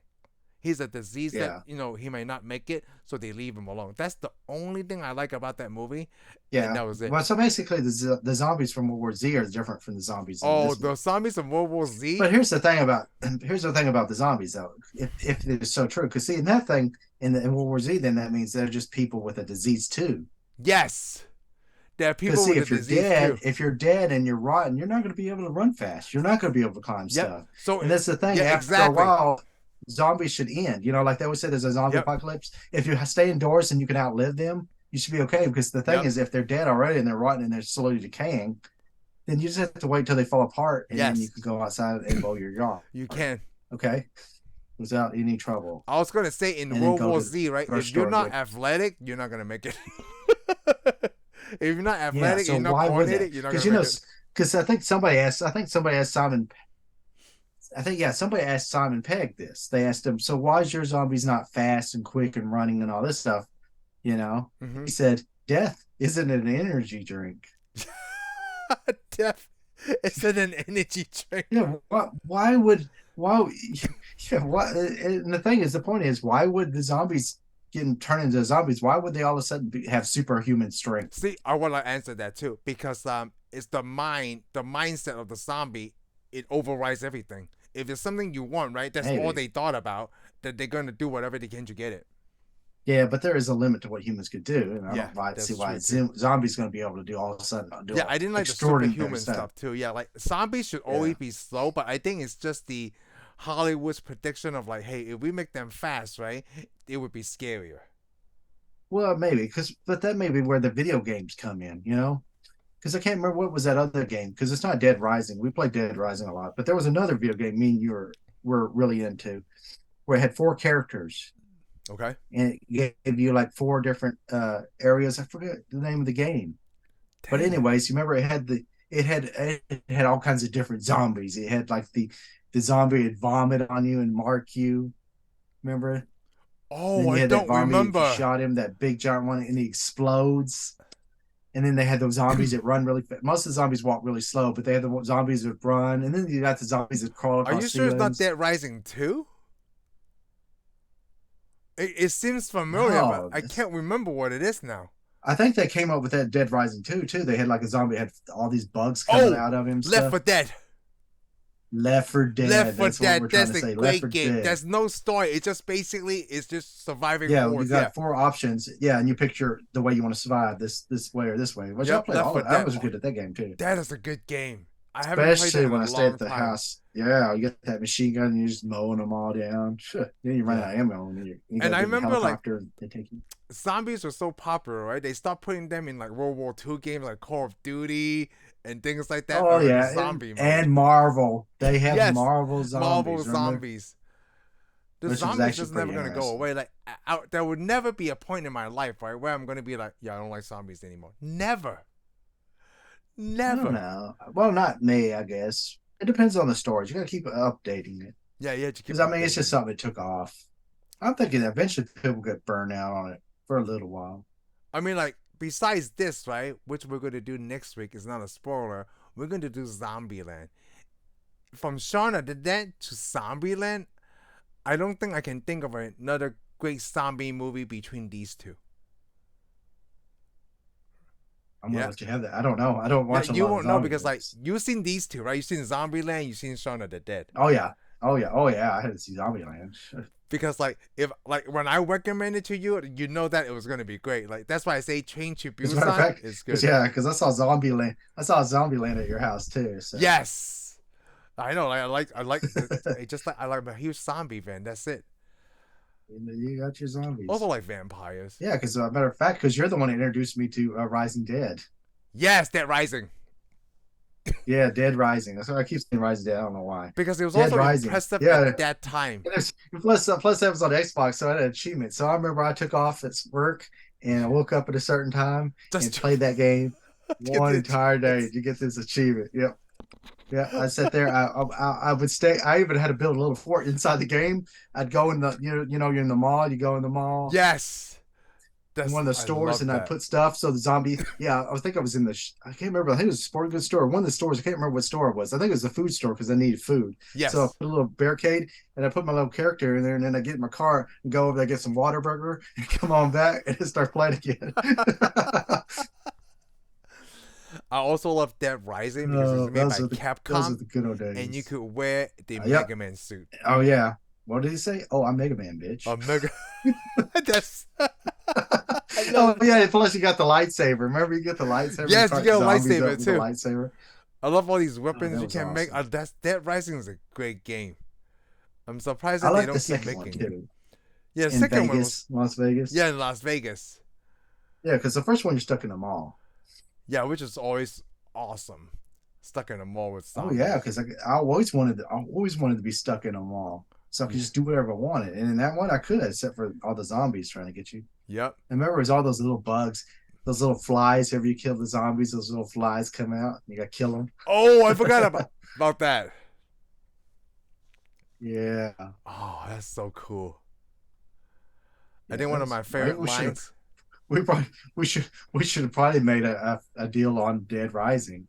He's a disease Yeah. that he might not make it, so they leave him alone. That's the only thing I like about that movie, Yeah. and that was it. Well, so basically, the zombies from World War Z are different from the zombies in Oh, this the movie. zombies in World War Z. But here's the thing about the zombies, though. If it's so true, because see, in that thing in World War Z, then that means they're just people with a disease too. Yes, there are Because people see, with if the you're disease dead, too. if you're dead and you're rotten, you're not going to be able to run fast. You're not going to be able to climb Yep. stuff. So And that's the thing. yeah, After exactly. a while, zombies should end. Like they always say, there's a zombie Yep. apocalypse. If you stay indoors and you can outlive them, you should be okay. Because the thing Yep. is, if they're dead already and they're rotten and they're slowly decaying, then you just have to wait till they fall apart, and then you Yes. can go outside and mow your yard. You can. Okay, without any trouble. I was gonna say in And then World go War to the Z, right? grocery If you're store not and get- athletic, you're not gonna make it. If you're not Yeah, athletic, so and you're not why would coordinated, that? you're not Because gonna make it. because I think somebody asked Simon. I think somebody asked Simon Pegg this. They asked him, "So why is your zombies not fast and quick and running and all this stuff?" Mm-hmm. He said, "Death isn't an energy drink." Death isn't an energy drink. Yeah, why would why? Yeah, what? And the thing is, the point is, why would the zombies turn into zombies? Why would they all of a sudden have superhuman strength? See, I want to answer that too because it's the mindset of the zombie. It overrides everything. If it's something you want, right? That's Maybe. all they thought about. That they're gonna do whatever they can to get it. Yeah, but there is a limit to what humans could do, and I Yeah, don't see why that's true, zombies going to be able to do all of a sudden. Yeah, I didn't like the extraordinary superhuman stuff too. Yeah, like zombies should always be slow, but I think it's just the Hollywood's prediction of like, hey, if we make them fast, right, it would be scarier. Well, maybe but that may be where the video games come in. because I can't remember what was that other game. Because it's not Dead Rising. We played Dead Rising a lot, but there was another video game me and you were really into, where it had four characters, Okay. and it gave you like four different areas. I forget the name of the game, but Dang. anyways, you remember it had all kinds of different zombies. It had like the zombie would vomit on you and mark you. Remember? Oh, Then I you had that don't zombie if you remember. shot him, that big giant one, and he explodes. And then they had those zombies that run really fast. Most of the zombies walk really slow, but they had the zombies that run. And then you got the zombies that crawl Are you across sure it's not ceilings. Dead Rising 2? It seems familiar, but No, I can't remember what it is now. I think they came up with that Dead Rising 2 too. They had like a zombie had all these bugs coming Oh, out of him Left stuff. 4 Dead. Left for Left Dead. 4 That's what we're Dead. trying That's to a say. Left for great game. Dead. There's no story. It's just basically it's just surviving Yeah, you wars. Yeah. got four options. Yeah, and you pick the way you want to survive, this way or this way. Which I Yep. played Left all 4 of. I Dead. was Oh, good at that game too. that is a good game. I haven't played that Especially in when a I stayed long at the time. house. Yeah, you get that machine gun and you're just mowing them all down. Sure. Then you run out of ammo and you got And to I get in the remember like helicopter and they take you. zombies were so popular, right? They stopped putting them in like World War II games like Call of Duty and things like that. Oh Or the yeah, zombie and mode. Marvel. They have Yes, Marvel Marvel zombies, remember? zombies. The Which was zombies actually just never pretty gonna go interesting. away. Like there would never be a point in my life, right, where I'm gonna be like, yeah, I don't like zombies anymore. Never, I don't never. know. Well, not me, I guess. It depends on the stories. You got to keep updating it Yeah, you have to keep because I mean, it's just updating it. something that took off. I'm thinking eventually people get burned out on it for a little while. I mean, like besides this, right, which we're gonna do next week is not a spoiler. We're gonna do Zombieland. From Shaun of the Dead to Zombieland, I don't think I can think of another great zombie movie between these two. I'm gonna Yeah. let you have that. I don't know. I don't Yeah, watch a you lot of won't know zombie because like movies. you've seen these two, right? You've seen Zombieland, you've seen Shaun of the Dead. Oh yeah. Oh yeah. Oh yeah. I had to see Zombieland. Because like if like when I recommend it to you, you know that it was gonna be great. Like that's why I say Train to As a matter of Busan fact, is because good. because I saw Zombieland. I saw Zombieland at your house too. So Yes, I know. Like I like it just like I like I'm a huge zombie fan. That's it. you got your Also zombies. like vampires. Yeah, because matter of fact, because you're the one that introduced me to Rising Dead. Yes, Dead Rising. Yeah, Dead Rising. That's why I keep saying Rising Dead. I don't know why. Because it was Dead also Rising. impressive Yeah. at that time. Plus that was on Xbox, so I had an achievement. So I remember I took off at work and I woke up at a certain time and Just played that game get one the entire day achievements. to get this achievement. Yep. Yeah, I sat there. I would stay. I even had to build a little fort inside the game. I'd go in the you're in the mall. You go in the mall Yes. in That's one of the I stores, love and I'd that. put stuff. So the zombie. Yeah, I think I was in the. I can't remember. I think it was a sporting goods store. One of the stores. I can't remember what store it was. I think it was a food store because I needed food. So I Yes. put a little barricade, and I put my little character in there, and then I get in my car and go over there, get some Whataburger, and come on back and start playing again. I also love Dead Rising because it was made by Those are Capcom the good old and you days. could wear the Yep. Mega Man suit. Oh yeah. What did he say? Oh, I'm Mega Man, bitch. A Mega That's I Oh love yeah, plus you got the lightsaber. Remember you get the lightsaber, you Yes, you fight get a zombies up lightsaber with the too. lightsaber. I love all these Oh, weapons that you was can make. awesome. That's Dead Rising is a great game. I'm surprised I that they like the don't keep second one making it. too. Yeah, the In second one was Vegas, Las Vegas. yeah in Las Vegas. Yeah, because the first one you're stuck in the mall. Yeah, which is always awesome. Stuck in a mall with Oh zombies. yeah, because I always wanted to be stuck in a mall. So I could just do whatever I wanted. And in that one I could, except for all the zombies trying to get you. Yep. And remember it was all those little bugs, those little flies. Whenever you kill the zombies, those little flies come out. You gotta kill them. Oh, I forgot about that. Yeah. Oh, that's so cool. I think one of Yes. my Right. favorite lines. We probably we should have probably made a deal on Dead Rising.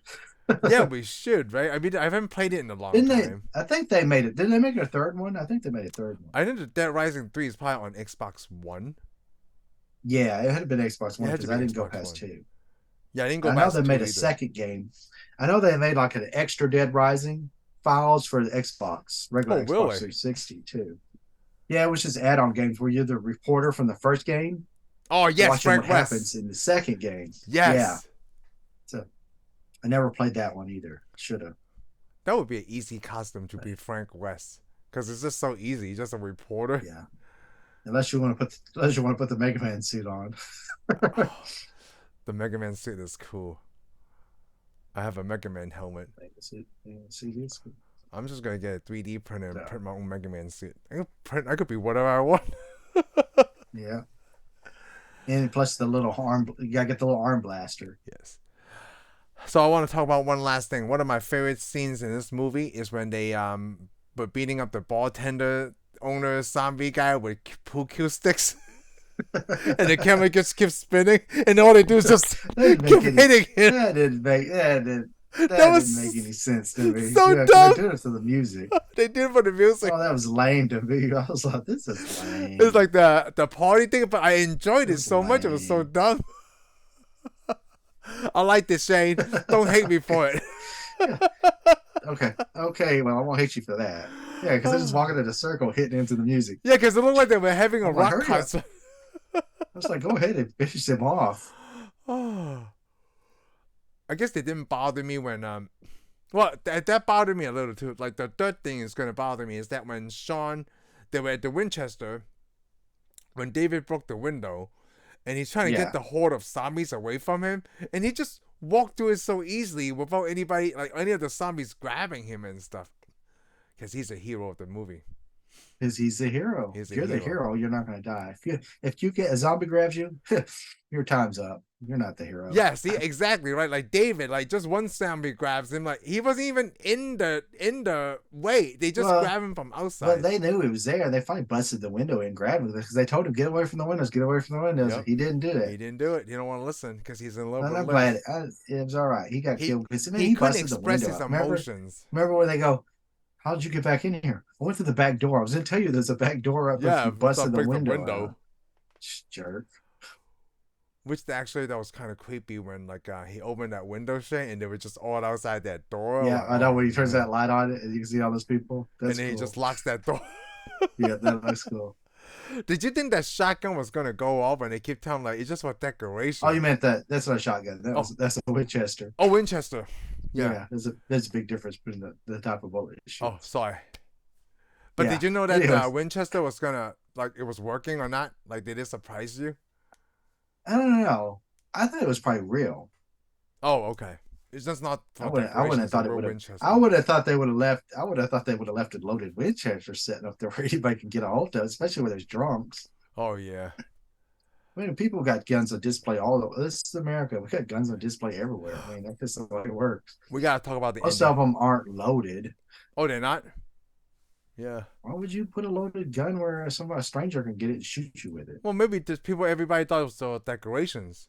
Yeah, we should, right? I mean, I haven't played it in a long Didn't they? time. I think they made it. Didn't they make a third one? I think they made a third one. I think the Dead Rising 3 is probably on Xbox One. Yeah, it had been Xbox It One had to because be I didn't go Xbox past One. two. Yeah, I didn't go I know past they 2 made a either. second game. I know they made like an extra Dead Rising files for the Xbox, Oh, regular Xbox really? 360 too. Yeah, it was just add-on games where you're the reporter from the first game Oh, yes, watching what Frank happens West. in the second game. Yeah, Yes. so I never played that one either. Should have. That would be an easy costume to be Frank West. Because it's just so easy. He's just a reporter. Yeah, unless you want to put the Mega Man suit on. The Mega Man suit is cool. I have a Mega Man helmet. See this. I'm just gonna get a 3D printer and So, print my own Mega Man suit. I could be whatever I want. yeah. And plus the little arm, you gotta get the little arm blaster. Yes. So I want to talk about one last thing. One of my favorite scenes in this movie is when they were beating up the bartender owner zombie guy with pool cue sticks. And the camera just keeps spinning, and all they do is just keep hitting him. That didn't make didn't make any sense to me. So yeah, dumb. They did it for the music. They did it for the music. Oh, that was lame to me. I was like, this is lame. It's like the party thing, but I enjoyed it so much. It was so dumb. I like this, Shane. Don't hate me for it. Yeah. Okay. Well, I won't hate you for that. Yeah, because they're just walking in a circle, hitting into the music. Yeah, because it looked like they were having a rock concert. I was like, go ahead and finish them off. I guess they didn't bother me when well, that bothered me a little too. Like the third thing is gonna bother me is that when Shaun, they were at the Winchester, when David broke the window, and he's trying to get the horde of zombies away from him, and he just walked through it so easily without anybody, like any of the zombies grabbing him and stuff. Because he's a hero of the movie. Because he's the hero. If you're the hero, you're not going to die. If you get a zombie grabs you, your time's up. You're not the hero. Yeah, see, exactly right. Like David, like just one zombie grabs him. Like he wasn't even in the way. They just grab him from outside. But they knew he was there. They finally busted the window and grabbed him because they told him get away from the windows. Get away from the windows. Yep. He didn't do that. He didn't do it. He don't want to listen because he's in love with. I'm glad it was all right. He got killed because he couldn't express his emotions. Remember when they go? How did you get back in here? I went through the back door. I was going to tell you there's a back door up there. You busted the window. Jerk. Which actually that was kind of creepy when like he opened that window shade and they were just all outside that door. Yeah, I know when he turns that light on and you can see all those people. That's and then he just locks that door. Yeah, that looks cool. Did you think that shotgun was gonna go off and they keep telling like it's just for decoration? Oh, you meant that? That's not a shotgun. That's a Winchester. Oh, Winchester. Yeah, there's a big difference between the type of bullet. Oh, sorry. But did you know that Winchester was gonna like it was working or not? Like did it surprise you? I don't know. I thought it was probably real. Oh, okay. It's just not. I wouldn't have thought it would have. I would have thought they would have left. I would have thought they would have left a loaded Winchester sitting up there where anybody can get a hold of, especially when there's drunks. Oh yeah. I mean, people got guns on display all over. This is America. We got guns on display everywhere. I mean, that's just the way it works. We gotta talk about the. Most of them aren't loaded. Oh, they're not. Yeah. Why would you put a loaded gun where a stranger can get it and shoot you with it? Well, maybe just everybody thought it was decorations.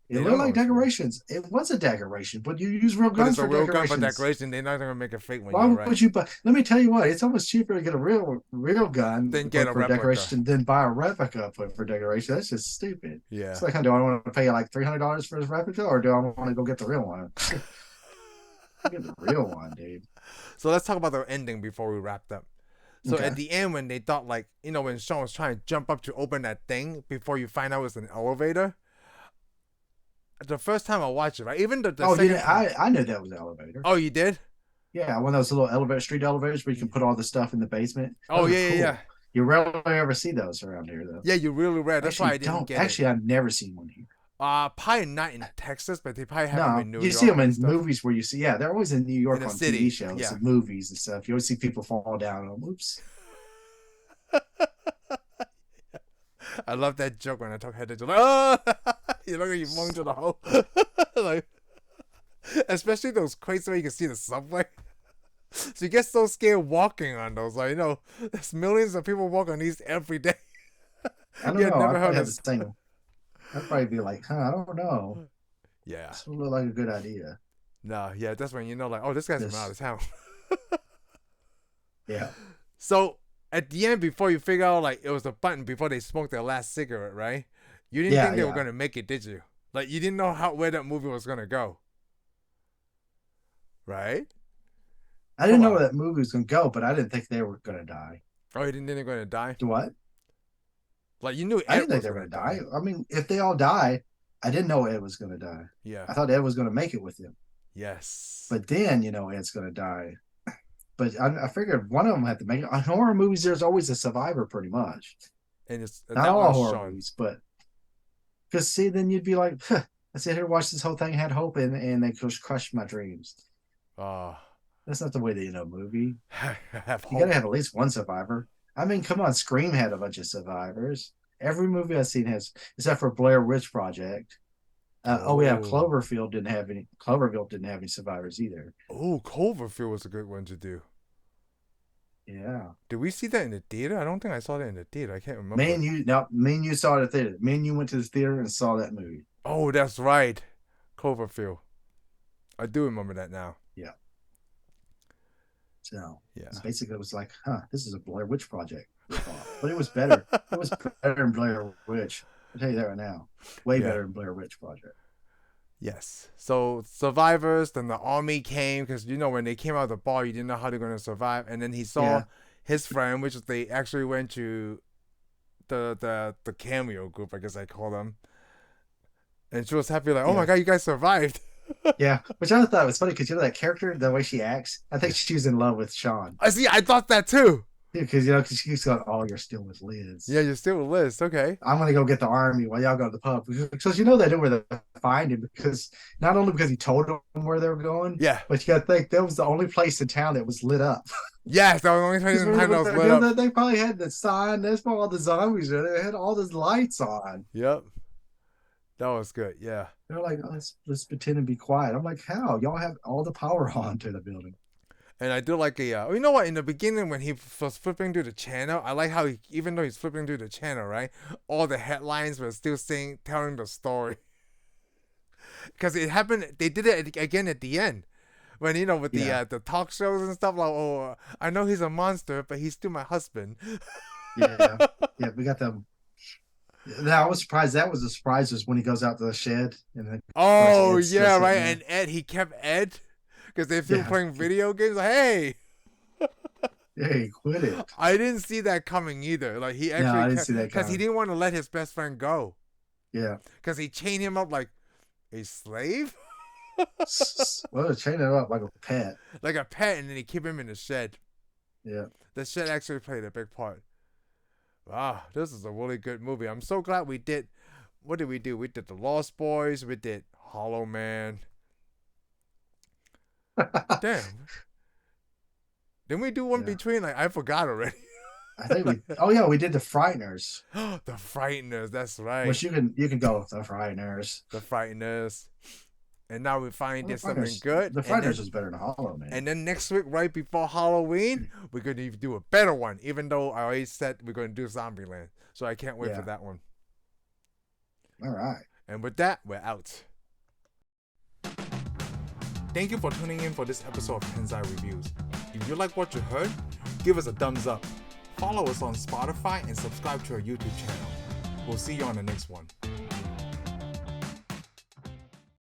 It looked like decorations. It was a decoration, but you use real guns for decorations. It's a real gun for decoration. They're not gonna make a fake one. Why would you buy? Let me tell you what. It's almost cheaper to get a real gun than get a replica. Decoration than buy a replica for decoration. That's just stupid. Yeah. It's like, do I want to pay like $300 for this replica, or do I want to go get the real one? Get the real one, dude. So let's talk about the ending before we wrap up. So at the end, when they thought like when Shaun was trying to jump up to open that thing before you find out it was an elevator. The first time I watched it, right? Even the second time, I knew that was an elevator. Oh, you did? Yeah, one of those little street elevators where you can put all the stuff in the basement. Oh, yeah. You rarely ever see those around here, though. Yeah, you really rare. That's why I didn't get it. Actually, I've never seen one here. Probably not in Texas, but they probably have them in New York. You see them in movies where you see, they're always in New York on city. TV shows and movies and stuff. You always see people fall down and oops. I love that joke when I talk head to toe. Oh! You look like you fall into the hole. Like, especially those crates where you can see the subway. So you get so scared walking on those. Like, there's millions of people walk on these every day. I don't know. Never heard of this thing. I'd probably be like, I don't know. Yeah. This would look like a good idea. No, yeah, that's when like, oh, this guy's from out of town. Yeah. So at the end, before you figure out like it was a button before they smoked their last cigarette, right? You didn't think they were gonna make it, did you? Like you didn't know where that movie was gonna go, right? I didn't know where that movie was gonna go, but I didn't think they were gonna die. Oh, you didn't think they were gonna die? What? Like you knew I didn't think they were gonna die. I mean, if they all die, I didn't know Ed was gonna die. Yeah. I thought Ed was gonna make it with him. Yes. But then Ed's gonna die. But I figured one of them had to make it. On horror movies, there's always a survivor, pretty much. And it's not all horror movies, but because then you'd be like, I sat here, watched this whole thing, had hope, and they just crushed my dreams. Uh, That's not the way to end a movie. have You hope. gotta have at least one survivor. I mean, come on, Scream had a bunch of survivors. Every movie I've seen has, except for Blair Witch Project. Oh yeah, Oh. Cloverfield didn't have any. Cloverfield didn't have any survivors either. Oh, Cloverfield was a good one to do. Yeah, Did we see that in the theater? I don't think I saw that in the theater. I can't me remember. and you. Now, me and you saw it at the theater. Me and you went to the theater and saw that movie. Oh, that's right. Cloverfield. I do remember that now. Yeah. So Yeah. basically, it was like, this is a Blair Witch Project ripoff. But it was better. It was better than Blair Witch. I'll tell you that right now. Way Yeah. better than Blair Witch Project. Yes. So survivors, then the army came because when they came out of the bar, you didn't know how they're gonna survive, and then he saw Yeah. his friend, which they actually went to the cameo group, I guess I call them, and she was happy like, oh my Yeah. god, you guys survived. Yeah, which I thought was funny because that character, the way she acts, I think she was in love with Sean. I see. I thought that too. Because cause she's going, oh, you're still with Liz. Yeah, you're still with Liz. Okay. I'm gonna go get the army while y'all go to the pub because they knew where to find him because not only because he told them where they were going, Yeah. but you got to think that was the only place in town that was lit up. Yes, that was the only place in time that was lit up. They probably had the sign. That's why all the zombies there. They had all those lights on. Yep. That was good. Yeah. They're like, oh, let's pretend and be quiet. I'm like, how? Y'all have all the power on to the building. And I do like you know what? In the beginning, when he was flipping through the channel, I like how even though he's flipping through the channel, right, all the headlines were still telling the story. Because it happened, they did it again at the end, when with the talk shows and stuff. Like, oh, I know he's a monster, but he's still my husband. Yeah, we got them. Now I was surprised. That was the surprise was when he goes out to the shed and then. Oh yeah, right. And he kept Ed. Because they're still playing video games. Like, hey, hey, quit it. I didn't see that coming either. Like I didn't see that because he didn't want to let his best friend go. Yeah, because he chained him up like a slave. Well, chain him up like a pet. Like a pet, and then he keep him in the shed. Yeah, the shed actually played a big part. Wow, this is a really good movie. I'm so glad we did. What did we do? We did The Lost Boys. We did Hollow Man. Damn. Didn't we do one between? Like I forgot already. I think we did The Frighteners. The Frighteners, that's right. Which you can go The Frighteners. The Frighteners. And now we finally did something good. The Frighteners was better than Hollow Man. And then next week, right before Halloween, we're gonna do a better one. Even though I already said we're gonna do Zombieland, so I can't wait for that one. All right. And with that, we're out. Thank you for tuning in for this episode of Tensai Reviews. If you like what you heard, give us a thumbs up. Follow us on Spotify and subscribe to our YouTube channel. We'll see you on the next one.